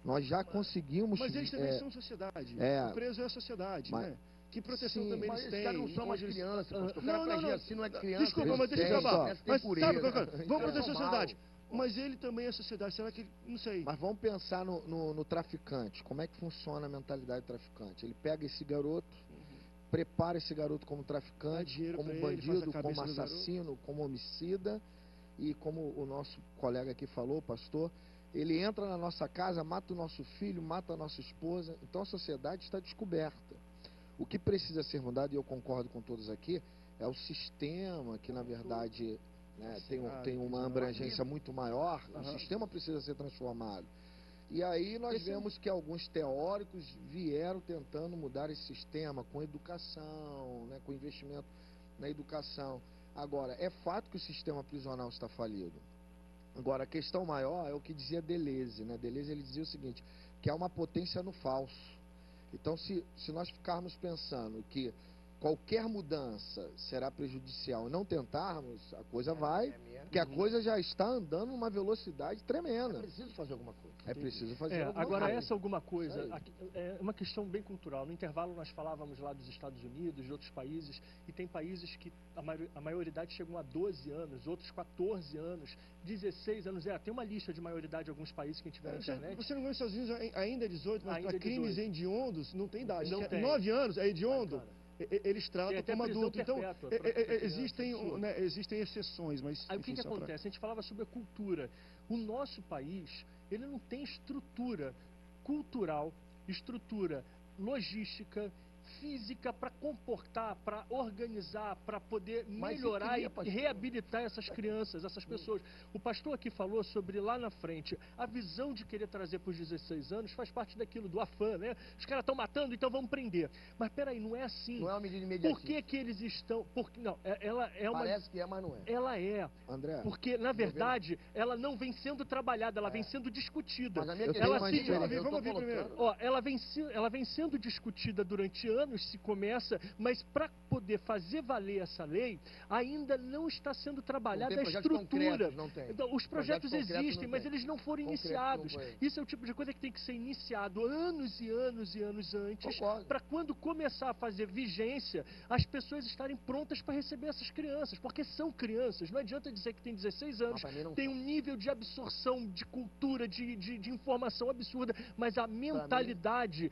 Nós já conseguimos... Mas eles também são sociedade. O preso é a sociedade, né? Que proteção também eles têm? Mas caras não são mais crianças. O cara pra agir assim não é criança. Desculpa, mas deixa eu acabar. Mas sabe, vamos proteger a sociedade. Mas ele também é a sociedade, será que, não sei. Mas vamos pensar no traficante. Como é que funciona a mentalidade do traficante? Ele pega esse garoto, prepara esse garoto como Dá traficante, dinheiro como pra ele, faz a bandido, cabeça como do garoto. assassino, como homicida. E como o nosso colega aqui falou, pastor, ele entra na nossa casa, mata o nosso filho, mata a nossa esposa. Então a sociedade está descoberta. O que precisa ser mudado, e eu concordo com todos aqui, é o sistema que, na verdade, né, tem uma abrangência muito maior. O sistema precisa ser transformado. E aí nós vemos que alguns teóricos vieram tentando mudar esse sistema com educação, né, com investimento na educação. Agora, é fato que o sistema prisional está falido. Agora, a questão maior é o que dizia Deleuze, né? Deleuze, ele dizia o seguinte, que há uma potência no falso. Então, se nós ficarmos pensando que qualquer mudança será prejudicial e não tentarmos, a coisa vai, porque a coisa já está andando numa velocidade tremenda. É preciso fazer alguma coisa. É preciso fazer alguma Agora, coisa. essa alguma coisa Isso aí. é uma questão bem cultural. No intervalo, nós falávamos lá dos Estados Unidos, de outros países, e tem países que a maioridade chegam a 12 anos, outros 14 anos, 16 anos. Tem uma lista de maioridade de alguns países que a gente vê na internet. Você não vê nos Estados Unidos ainda é 18, mas Ainda para é 18. crimes hediondos não tem idade. Não tem. 9 anos é hediondo. Cara, Eles tem tratam até como prisão adulto. Então, perpétua pra criança, existem, absurdo. né, existem exceções, mas... Aí o que enfim, só pra- acontece? A gente falava sobre a cultura. O nosso país, ele não tem estrutura cultural, estrutura logística, física para comportar, para organizar, para poder Mas melhorar você queria, e pastor? reabilitar essas crianças, essas pessoas. O pastor aqui falou sobre lá na frente, a visão de querer trazer para os 16 anos faz parte daquilo, do afã, né? Os caras estão matando, então vamos prender. Mas peraí, não é assim. Não é uma medida imediata. Por que eles estão... Não, ela é uma... Parece que é, mas não é. Ela é. André, Porque, na verdade, ela não vem sendo trabalhada, ela vem sendo discutida. Mas a minha Eu questão tenho uma é assim, ó, experiência. eu tô Vamos ouvir colocando... primeiro. Ó, ela vem sendo discutida durante anos, se começa, mas para poder fazer valer essa lei, ainda não está sendo trabalhada Não a tem projetos estrutura. concretos, não tem. Então, os projetos Projetos concretos existem, não mas tem. eles não foram Concretos iniciados. não foi. Isso é o tipo de coisa que tem que ser iniciado anos e anos e anos antes, Concordo. para quando começar a fazer vigência, as pessoas estarem prontas para receber essas crianças, porque são crianças. Não adianta dizer que tem 16 anos, pra mim não tem um nível de absorção, de cultura, de informação absurda, mas a mentalidade,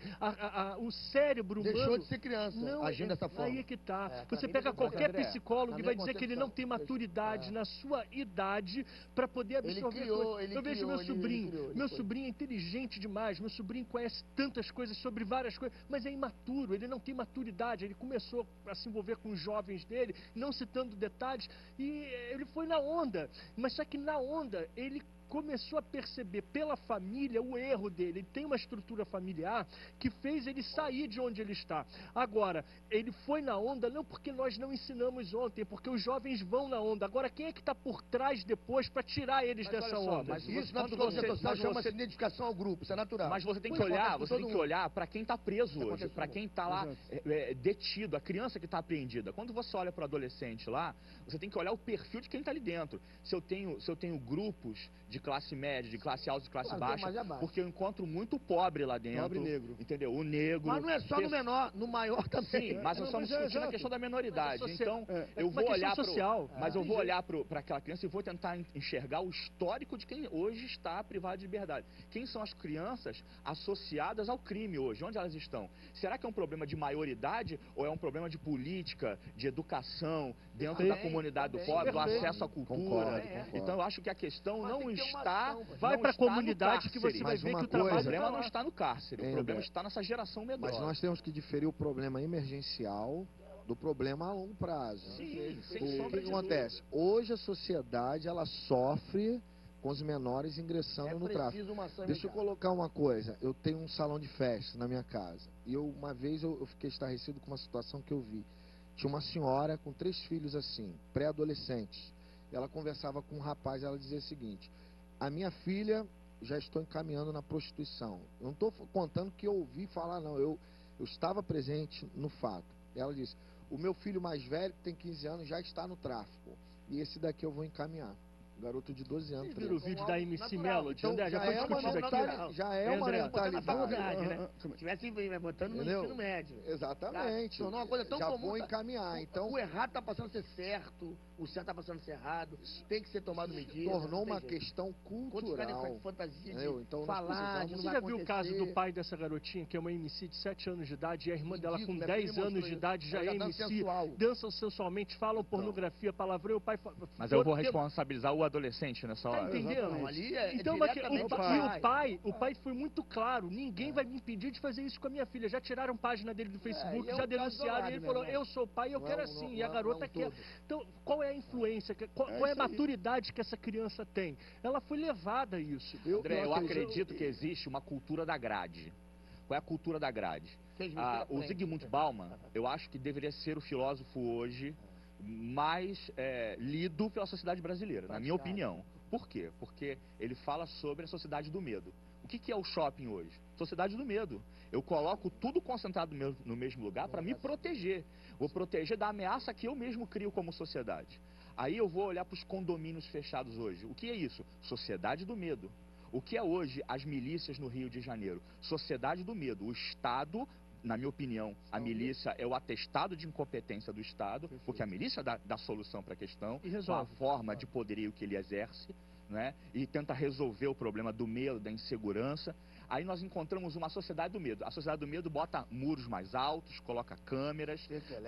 o cérebro humano... Deixou de ser criança, não, agindo dessa forma. Aí é que tá. É, pra Você mim, pega deixou de ser. qualquer André, psicólogo na e vai minha dizer que ele não tem concepção, maturidade na sua idade para poder absorver criou, coisas. ele Eu vejo criou, meu ele sobrinho. criou, ele Meu foi. sobrinho é inteligente demais. Meu sobrinho conhece tantas coisas sobre várias coisas, mas é imaturo. Ele não tem maturidade. Ele começou a se envolver com os jovens dele, não citando detalhes, e ele foi na onda. Mas só que na onda ele começou a perceber pela família o erro dele. Ele tem uma estrutura familiar que fez ele sair de onde ele está. Agora, ele foi na onda não porque nós não ensinamos ontem, porque os jovens vão na onda. Agora, quem é que está por trás depois para tirar eles Mas dessa olha só, onda? mas Isso na quando psicologia você- social mas chama-se você- identificação ao grupo, isso é natural. Mas você tem que Isso acontece olhar, com você todo tem que mundo. olhar para quem está preso Isso hoje, acontece para com quem está lá Exato. detido, a criança que está apreendida. Quando você olha para o adolescente lá, você tem que olhar o perfil de quem está ali dentro. Se eu tenho grupos de classe média, de classe alta, de classe Claro, baixa, mais abaixo. porque eu encontro muito pobre lá dentro. Pobre negro. Entendeu? O negro. Mas não é só no menor, no maior também. Sim, mas nós Não, estamos mas é discutindo a exato. questão da menoridade. Mas é Então, é eu uma vou questão olhar social. mas eu Tem vou jeito. olhar para aquela criança e vou tentar enxergar o histórico de quem hoje está privado de liberdade. Quem são as crianças associadas ao crime hoje? Onde elas estão? Será que é um problema de maioridade ou é um problema de política, de educação, dentro da comunidade do pobre, do Perfeito. acesso à cultura? Concordo. Então, eu acho que a questão Mas não tem que ter uma está... ação, pastor. Vai não para a está no comunidade que você cárcere. vai Mas ver uma que o O coisa- trabalho problema tá não lá. está no cárcere, o André. problema está nessa geração medrosa. Mas nós temos que diferir o problema emergencial do problema a longo prazo. Sim, sem O sombra que de acontece? Hoje a sociedade ela sofre com os menores ingressando no tráfico. preciso uma ação Deixa eu imediata. colocar uma coisa. Eu tenho um salão de festa na minha casa. E uma vez eu fiquei estarrecido com uma situação que eu vi. Tinha uma senhora com 3 filhos assim, pré-adolescentes. Ela conversava com um rapaz, ela dizia o seguinte: a minha filha já estou encaminhando na prostituição. Eu não estou contando que eu ouvi falar, não. Eu estava presente no fato. Ela disse: o meu filho mais velho, que tem 15 anos, já está no tráfico. E esse daqui eu vou encaminhar. Garoto de 12 anos. Vocês viram o vídeo da MC natural. Melody? Então, André, já foi discutido aqui. Já é uma André, mentalidade. faculdade, né? Se tivesse botando no Entendeu? ensino médio. Exatamente. Tornou uma coisa tão já comum. vou encaminhar. Então, O errado tá passando a ser certo, o certo tá passando a ser errado, tem que ser tomado medidas. tornou não tem uma jeito. questão Quando ficar cultural. nessa fantasia Entendeu? de Então, nós falar, de precisamos- não Você vai já viu o caso acontecer. do pai dessa garotinha, que é uma MC de 7 anos de idade, e a irmã dela com Ridículo, 10 minha filha anos de mostrou idade já isso. é Ela dança MC, sensual. dançam sensualmente, falam pornografia, palavrão, o pai... Mas eu vou responsabilizar o adolescente nessa Tá hora. entendendo? Não, ali é Então, mas diretamente o pai foi muito claro, ninguém vai me impedir de fazer isso com a minha filha. Já tiraram página dele do Facebook, e é já um caso denunciaram, isolado, e ele né, falou, irmão? eu sou pai, eu Não quero é assim, um- e a não é garota um quer. todo. Então, qual é a influência, qual é isso a aí. maturidade que essa criança tem? Ela foi levada a isso. André, eu acredito que existe uma cultura da grade. Qual é a cultura da grade? O Zygmunt Bauman, eu acho que deveria ser o filósofo hoje mais lido pela sociedade brasileira, na minha opinião. Por quê? Porque ele fala sobre a sociedade do medo. O que é o shopping hoje? Sociedade do medo. Eu coloco tudo concentrado no mesmo lugar para me proteger. Vou proteger da ameaça que eu mesmo crio como sociedade. Aí eu vou olhar para os condomínios fechados hoje. O que é isso? Sociedade do medo. O que é hoje as milícias no Rio de Janeiro? Sociedade do medo. O Estado, na minha opinião, a milícia é o atestado de incompetência do Estado, porque a milícia dá solução para a questão, E com a resolve. forma de poderio que ele exerce, né? E tenta resolver o problema do medo, da insegurança. Aí nós encontramos uma sociedade do medo. A sociedade do medo bota muros mais altos, coloca câmeras,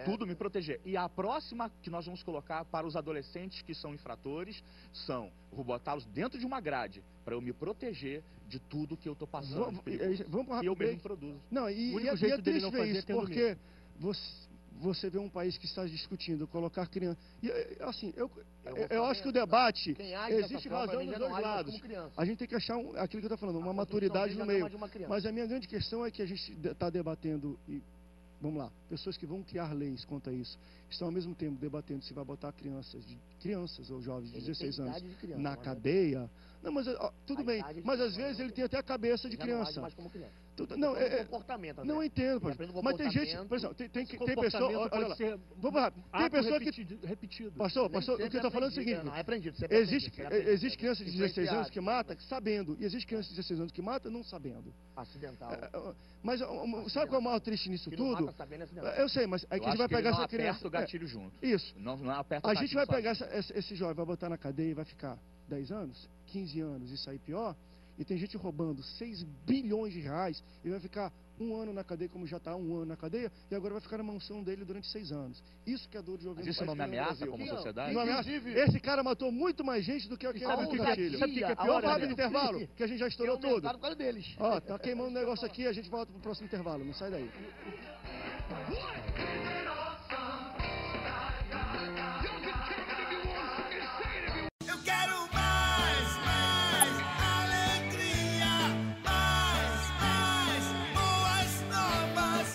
tudo me proteger. E a próxima que nós vamos colocar para os adolescentes que são infratores vou botá-los dentro de uma grade para eu me proteger de tudo que eu estou passando. Vamos para E eu mesmo produzo. Não, O e único é jeito dele triste não ver fazer é isso, tendo porque você vê um país que está discutindo colocar criança. E, assim, eu acho que o debate existe razão dos dois lados. A gente tem que achar aquilo que eu estou falando, uma maturidade no meio. Mas a minha grande questão é que a gente está debatendo e vamos lá, pessoas que vão criar leis quanto a isso estão ao mesmo tempo debatendo se vai botar crianças ou jovens de 16 anos na cadeia. Não, mas tudo bem, mas às vezes ele tem até a cabeça de criança. Não, não entendo, mas tem gente, por exemplo, tem pessoa, olha lá, vamos lá, tem pessoa que repetido. Pastor, o que eu estou falando é o seguinte, existe criança de 16 anos que mata sabendo, e existe criança de 16 anos que mata não sabendo. Acidental. Mas sabe qual é o maior triste nisso tudo? Eu sei, mas aí que a gente vai pegar essa criança. Aperta o gatilho junto. Isso. Não aperta o A gatilho gente vai sozinho. pegar esse jovem, vai botar na cadeia e vai ficar 10 anos, 15 anos e sair pior. E tem gente roubando 6 bilhões de reais e vai ficar 1 ano na cadeia, como já está 1 ano na cadeia, e agora vai ficar na mansão dele durante 6 anos. Isso que é dor de ouvir. Mas isso não me ameaça como sociedade? Não ameaça. Esse cara matou muito mais gente do que aquele Sabe o que filho. sabe o que é pior, Vamos para André? o intervalo, que a gente já estourou tudo. Por causa deles. Ó, tá queimando o negócio aqui, a gente volta pro próximo intervalo. Não sai daí. Eu quero mais alegria, mais boas novas,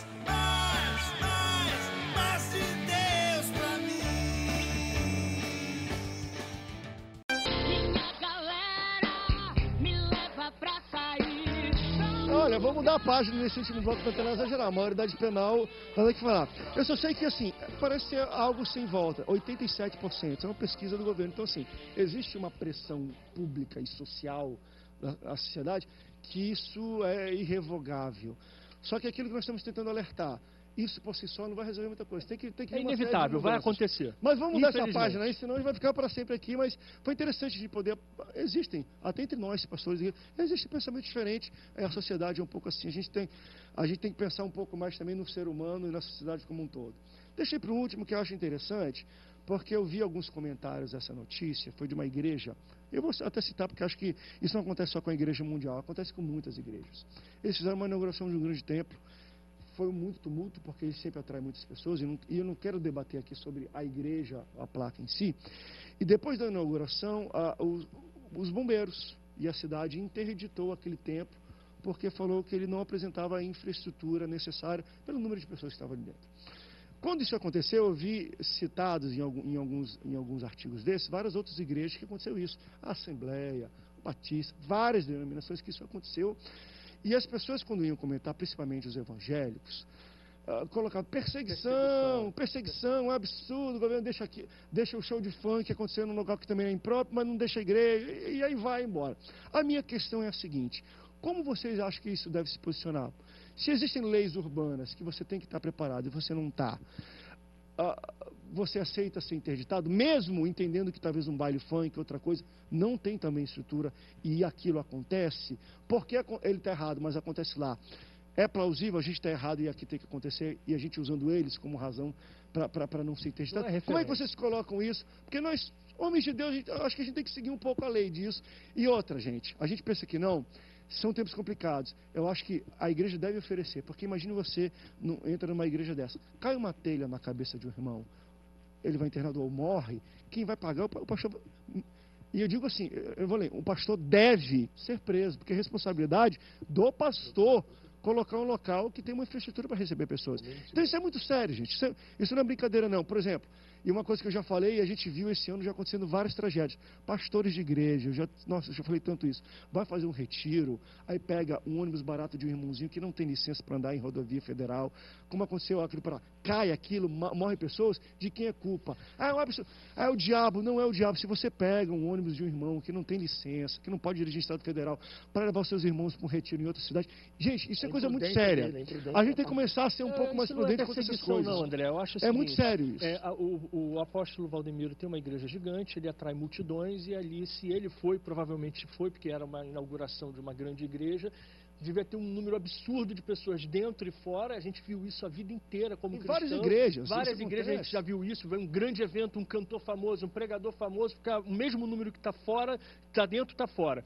mais de Deus pra mim. Minha galera me leva pra sair. Olha, vamos mudar a página nesse último bloco da Teleza Geral. A maioridade penal, vai ter que falar. Eu só sei que, assim, parece ser algo sem volta. 87%. É uma pesquisa do governo. Então, assim, existe uma pressão pública e social da sociedade que isso é irrevogável. Só que aquilo que nós estamos tentando alertar, isso por si só não vai resolver muita coisa. Tem que É vir uma série de inevitável, vai mudanças. acontecer. Mas vamos mudar essa Infelizmente. página aí, senão a gente vai ficar para sempre aqui. Mas foi interessante de poder. Existem, até entre nós, pastores, existe pensamento diferente. A sociedade é um pouco assim. A gente tem que pensar um pouco mais também no ser humano e na sociedade como um todo. Deixei para o último que eu acho interessante, porque eu vi alguns comentários dessa notícia. Foi de uma igreja. Eu vou até citar, porque acho que isso não acontece só com a igreja mundial, acontece com muitas igrejas. Eles fizeram uma inauguração de um grande templo. Foi muito tumulto, porque ele sempre atrai muitas pessoas, e eu não quero debater aqui sobre a igreja, a placa em si. E depois da inauguração, os bombeiros e a cidade interditou aquele templo, porque falou que ele não apresentava a infraestrutura necessária pelo número de pessoas que estavam ali dentro. Quando isso aconteceu, eu vi citados em alguns artigos desses, várias outras igrejas que aconteceu isso. A Assembleia, o Batista, várias denominações que isso aconteceu. E as pessoas, quando iam comentar, principalmente os evangélicos, colocado perseguição, é um absurdo, o governo deixa o show de funk acontecer num local que também é impróprio, mas não deixa a igreja, e aí vai embora. A minha questão é a seguinte: como vocês acham que isso deve se posicionar? Se existem leis urbanas que você tem que estar preparado e você não está, você aceita ser interditado, mesmo entendendo que talvez um baile funk, outra coisa, não tem também estrutura e aquilo acontece, porque ele está errado, mas acontece lá. É plausível, a gente está errado e aqui tem que acontecer, e a gente usando eles como razão para não ser interditado. Como é que vocês colocam isso? Porque nós, homens de Deus, acho que a gente tem que seguir um pouco a lei disso. E outra, gente, a gente pensa que não, são tempos complicados. Eu acho que a igreja deve oferecer, porque imagine você entra numa igreja dessa, cai uma telha na cabeça de um irmão, ele vai internado ou morre, quem vai pagar? O pastor. E eu digo assim, eu vou ler, o pastor deve ser preso, porque é responsabilidade do pastor colocar um local que tem uma infraestrutura para receber pessoas. Então isso é muito sério, gente. Isso não é brincadeira, não. Por exemplo, e uma coisa que eu já falei, e a gente viu esse ano já acontecendo várias tragédias. Pastores de igreja, eu já falei tanto isso. Vai fazer um retiro, aí pega um ônibus barato de um irmãozinho que não tem licença para andar em rodovia federal. Como aconteceu aquilo para lá. Cai aquilo, morrem pessoas, de quem é culpa? É o diabo, não é o diabo. Se você pega um ônibus de um irmão que não tem licença, que não pode dirigir em estado federal, para levar os seus irmãos para um retiro em outra cidade, gente, isso é coisa muito séria. A gente tem que começar a ser um pouco mais prudente com essas coisas. Não, André, eu acho é muito sério isso. O apóstolo Valdemiro tem uma igreja gigante, ele atrai multidões e ali, se ele foi, provavelmente foi, porque era uma inauguração de uma grande igreja, devia ter um número absurdo de pessoas dentro e fora. A gente viu isso a vida inteira como cristão. Várias igrejas. Várias igrejas a gente já viu isso. Vem um grande evento, um cantor famoso, um pregador famoso, fica o mesmo número que está fora, está dentro, está fora.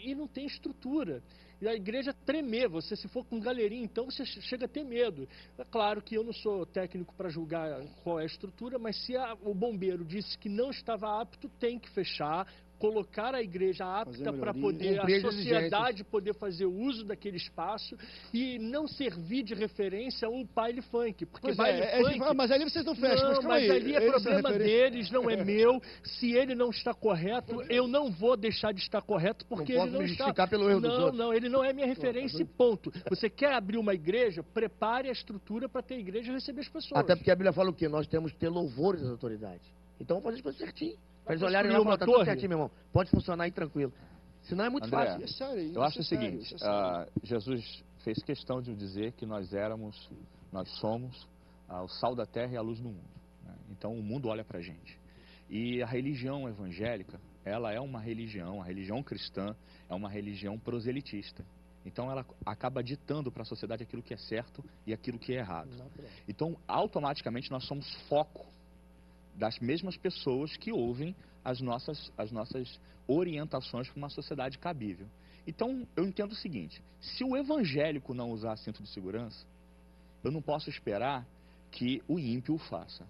E não tem estrutura. E a igreja tremer, você se for com galerinha, então você chega a ter medo. É claro que eu não sou técnico para julgar qual é a estrutura, mas se o bombeiro disse que não estava apto, tem que fechar, colocar a igreja apta para poder a sociedade poder fazer uso daquele espaço e não servir de referência a um baile funk, porque baile funk... Mas ali vocês não fecham. Não, mas ali é problema deles, não é meu. Se ele não está correto, eu não vou deixar de estar correto, porque ele não está... Pelo erro dos outros. Não, ele não é minha referência e ponto. Você quer abrir uma igreja, prepare a estrutura para ter a igreja e receber as pessoas. Até porque a Bíblia fala o quê? Nós temos que ter louvores das autoridades. Então vamos fazer as coisas certinho. Para eles olharem lá e falar, tá tudo certinho, meu irmão. Pode funcionar aí tranquilo. Senão é muito André, fácil. É sério, eu acho o seguinte, Jesus fez questão de dizer que nós somos o sal da terra e a luz do mundo. Né? Então o mundo olha pra gente. E a religião evangélica, ela é uma religião, a religião cristã é uma religião proselitista. Então ela acaba ditando para a sociedade aquilo que é certo e aquilo que é errado. Então automaticamente nós somos foco das mesmas pessoas que ouvem as nossas orientações para uma sociedade cabível. Então, eu entendo o seguinte, se o evangélico não usar cinto de segurança, eu não posso esperar que o ímpio o faça.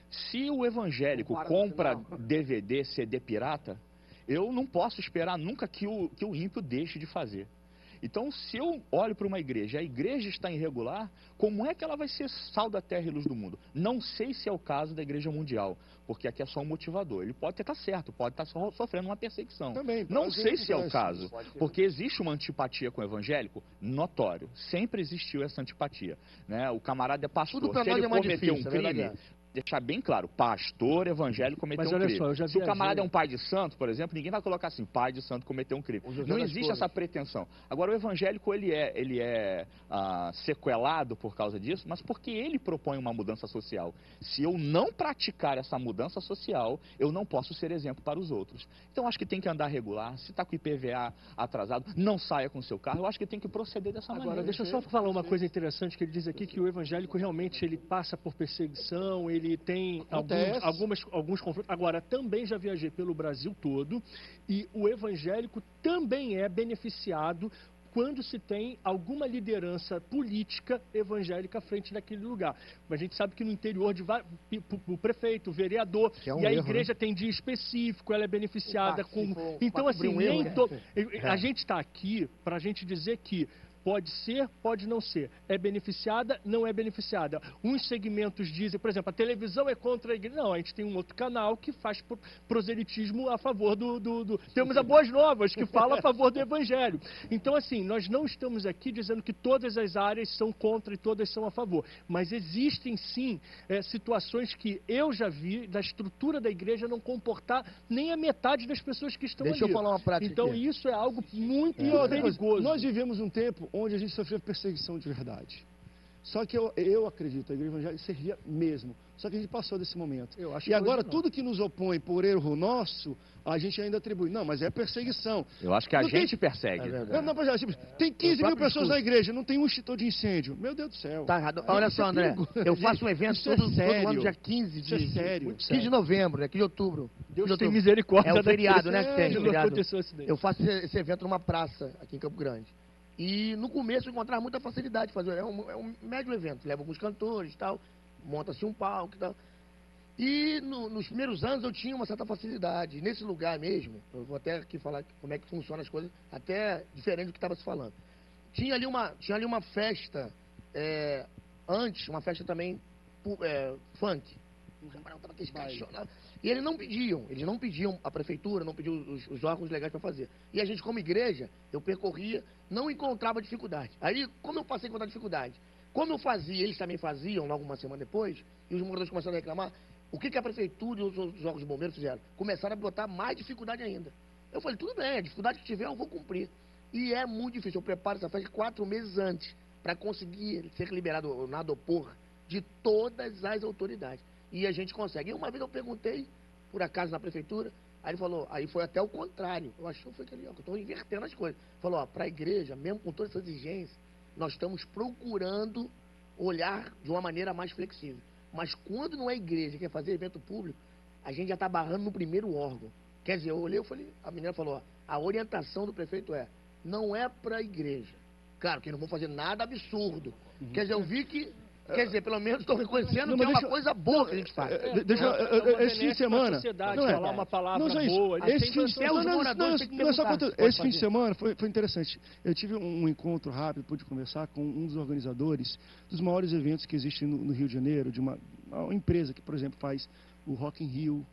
Se o evangélico compra DVD, CD pirata, eu não posso esperar nunca que o ímpio deixe de fazer. Então, se eu olho para uma igreja, a igreja está irregular, como é que ela vai ser sal da terra e luz do mundo? Não sei se é o caso da igreja mundial, porque aqui é só um motivador. Ele pode estar certo, pode estar sofrendo uma perseguição. Também, não sei se é o caso, porque existe uma antipatia com o evangélico notório. Sempre existiu essa antipatia. Né? O camarada é pastor, se ele cometer um crime... Deixar bem claro, pastor evangélico cometeu um crime. Se o camarada é um pai de santo, por exemplo, ninguém vai colocar assim, pai de santo cometeu um crime. Não existe essa pretensão. Agora, o evangélico, ele é sequelado por causa disso, mas porque ele propõe uma mudança social. Se eu não praticar essa mudança social, eu não posso ser exemplo para os outros. Então, acho que tem que andar regular. Se está com o IPVA atrasado, não saia com o seu carro. Eu acho que tem que proceder dessa maneira. Agora, deixa eu só falar uma coisa interessante que ele diz aqui, que o evangélico realmente ele passa por perseguição, ele tem alguns conflitos. Agora, também já viajei pelo Brasil todo e o evangélico também é beneficiado quando se tem alguma liderança política evangélica à frente daquele lugar. Mas a gente sabe que no interior, o prefeito, o vereador, e a igreja tem dia específico, ela é beneficiada com... Então, assim, a gente está aqui para a gente dizer que Pode ser, pode não ser. É beneficiada, não é beneficiada. Uns segmentos dizem, por exemplo, a televisão é contra a igreja. Não, a gente tem um outro canal que faz proselitismo a favor Temos a Boas Novas, que fala a favor do evangelho. Então, assim, nós não estamos aqui dizendo que todas as áreas são contra e todas são a favor. Mas existem, sim, situações que eu já vi da estrutura da igreja não comportar nem a metade das pessoas que estão ali. Deixa eu falar uma prática Então, aqui. isso é algo muito perigoso. Nós vivemos um tempo onde a gente sofreu perseguição de verdade. Só que eu acredito, a igreja evangélica servia mesmo. Só que a gente passou desse momento. E agora, tudo que nos opõe por erro nosso, a gente ainda atribui. Não, mas é perseguição. Eu acho que a gente persegue. Tem 15 mil pessoas na igreja, não tem um extintor de incêndio. Meu Deus do céu. Tá errado. Olha só, André, eu faço um evento todo ano, dia 15 de novembro, né, 15 de outubro. Deus tem misericórdia. É o feriado, né, que tem. Feriado. Eu faço esse evento numa praça aqui em Campo Grande. E no começo eu encontrava muita facilidade de fazer. É um médio evento. Leva alguns cantores e tal. Monta-se um palco e tal. E nos primeiros anos eu tinha uma certa facilidade. E nesse lugar mesmo, eu vou até aqui falar como é que funcionam as coisas, até diferente do que estava se falando. Tinha ali uma festa, antes, uma festa também funk. O camarão estava aqui escaixonado. E eles não pediam a prefeitura, não pediam os órgãos legais para fazer. E a gente, como igreja, eu percorria, não encontrava dificuldade. Aí, como eu passei a encontrar dificuldade? Como eu fazia, eles também faziam, logo uma semana depois, e os moradores começaram a reclamar, o que a prefeitura e os órgãos de bombeiros fizeram? Começaram a botar mais dificuldade ainda. Eu falei, tudo bem, a dificuldade que tiver eu vou cumprir. E é muito difícil, eu preparo essa festa 4 meses antes, para conseguir ser liberado na dopor de todas as autoridades. E a gente consegue. E uma vez eu perguntei, por acaso, na prefeitura, aí ele falou, aí foi até o contrário. Eu acho que foi aquele, ó, que eu estou invertendo as coisas. Falou, ó, para a igreja, mesmo com todas essas exigências, nós estamos procurando olhar de uma maneira mais flexível. Mas quando não é igreja, quer fazer evento público, a gente já está barrando no primeiro órgão. Quer dizer, eu olhei, eu falei, a menina falou, ó, a orientação do prefeito não é para a igreja. Claro que não vão fazer nada absurdo. Quer dizer, eu vi que quer dizer, pelo menos estou reconhecendo que é uma coisa boa que a gente faz. Esse fim de semana... falar uma palavra boa. Esse fim de semana foi interessante. Eu tive um encontro rápido, pude conversar com um dos organizadores dos maiores eventos que existem no Rio de Janeiro, de uma empresa que, por exemplo, faz o Rock in Rio.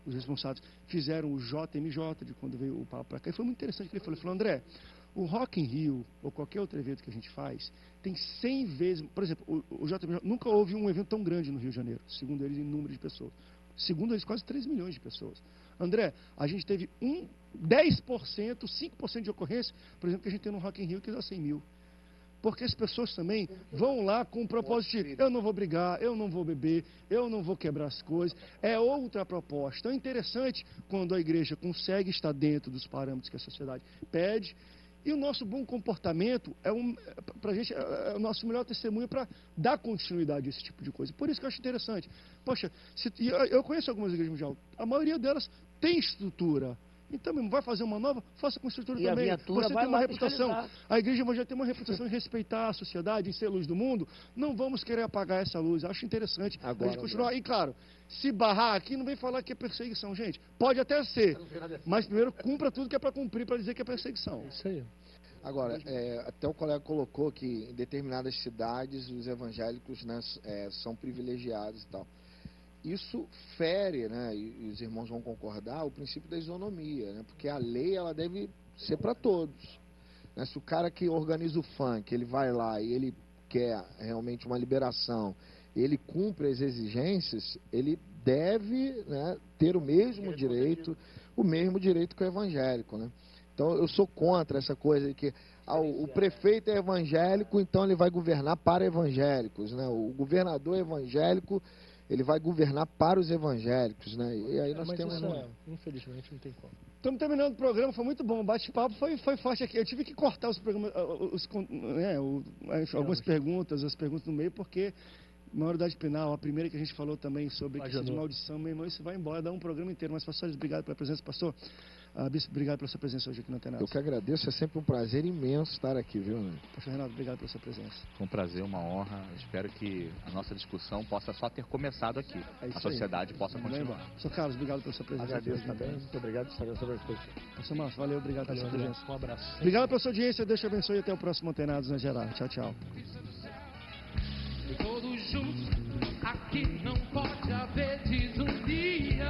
Os responsáveis fizeram o JMJ, de quando veio o papo para cá. E foi muito interessante que ele falou, André, o Rock in Rio, ou qualquer outro evento que a gente faz, tem 100 vezes... Por exemplo, o JMJ, nunca houve um evento tão grande no Rio de Janeiro, segundo eles, em número de pessoas. Segundo eles, quase 3 milhões de pessoas. André, a gente teve 10%, 5% de ocorrência, por exemplo, que a gente tem no Rock in Rio, que dá 100 mil. Porque as pessoas também vão lá com o propósito de eu não vou brigar, eu não vou beber, eu não vou quebrar as coisas. É outra proposta. É interessante quando a igreja consegue estar dentro dos parâmetros que a sociedade pede. E o nosso bom comportamento para a gente, é o nosso melhor testemunho para dar continuidade a esse tipo de coisa. Por isso que eu acho interessante. Poxa, eu conheço algumas igrejas mundiais, a maioria delas tem estrutura. Então, vai fazer uma nova? Faça com estrutura e também. Você tem uma reputação. A igreja evangélica tem uma reputação em respeitar a sociedade, em ser luz do mundo. Não vamos querer apagar essa luz. Acho interessante a gente continuar. E claro, se barrar aqui, não vem falar que é perseguição, gente. Pode até ser. Mas primeiro cumpra tudo que é para cumprir, para dizer que é perseguição. Isso aí. Agora, até o colega colocou que em determinadas cidades os evangélicos, né, são privilegiados e tal. Isso fere, né, e os irmãos vão concordar, o princípio da isonomia, né, porque a lei ela deve ser para todos. Né, se o cara que organiza o funk, ele vai lá e ele quer realmente uma liberação, ele cumpre as exigências, ele deve, né, ter o mesmo direito que o evangélico. Né? Então eu sou contra essa coisa de que o prefeito é evangélico, então ele vai governar para evangélicos. Né? O governador é evangélico, ele vai governar para os evangélicos, né? E aí nós temos... Infelizmente não tem como. Estamos terminando o programa, foi muito bom. O bate-papo foi forte aqui. Eu tive que cortar os programas, algumas perguntas, as perguntas no meio, porque maioridade penal, a primeira que a gente falou também sobre questão de maldição, meu irmão, isso vai embora, dá um programa inteiro. Mas, pastor, obrigado pela presença, pastor. Bispo, obrigado pela sua presença hoje aqui no Antenados. Eu que agradeço, é sempre um prazer imenso estar aqui, viu, né? Pastor Renato, obrigado pela sua presença. Foi um prazer, uma honra. Espero que a nossa discussão possa só ter começado aqui. A sociedade possa continuar. Pastor Carlos, obrigado pela sua presença. Agradeço também. Muito obrigado por estar sobre a disposição. Pastor Márcio, valeu, obrigado pela sua presença. Um abraço. Obrigado pela sua audiência, Deus te abençoe e até o próximo Antenados na Geral. Tchau, tchau. Todos juntos, aqui não pode haver desunião.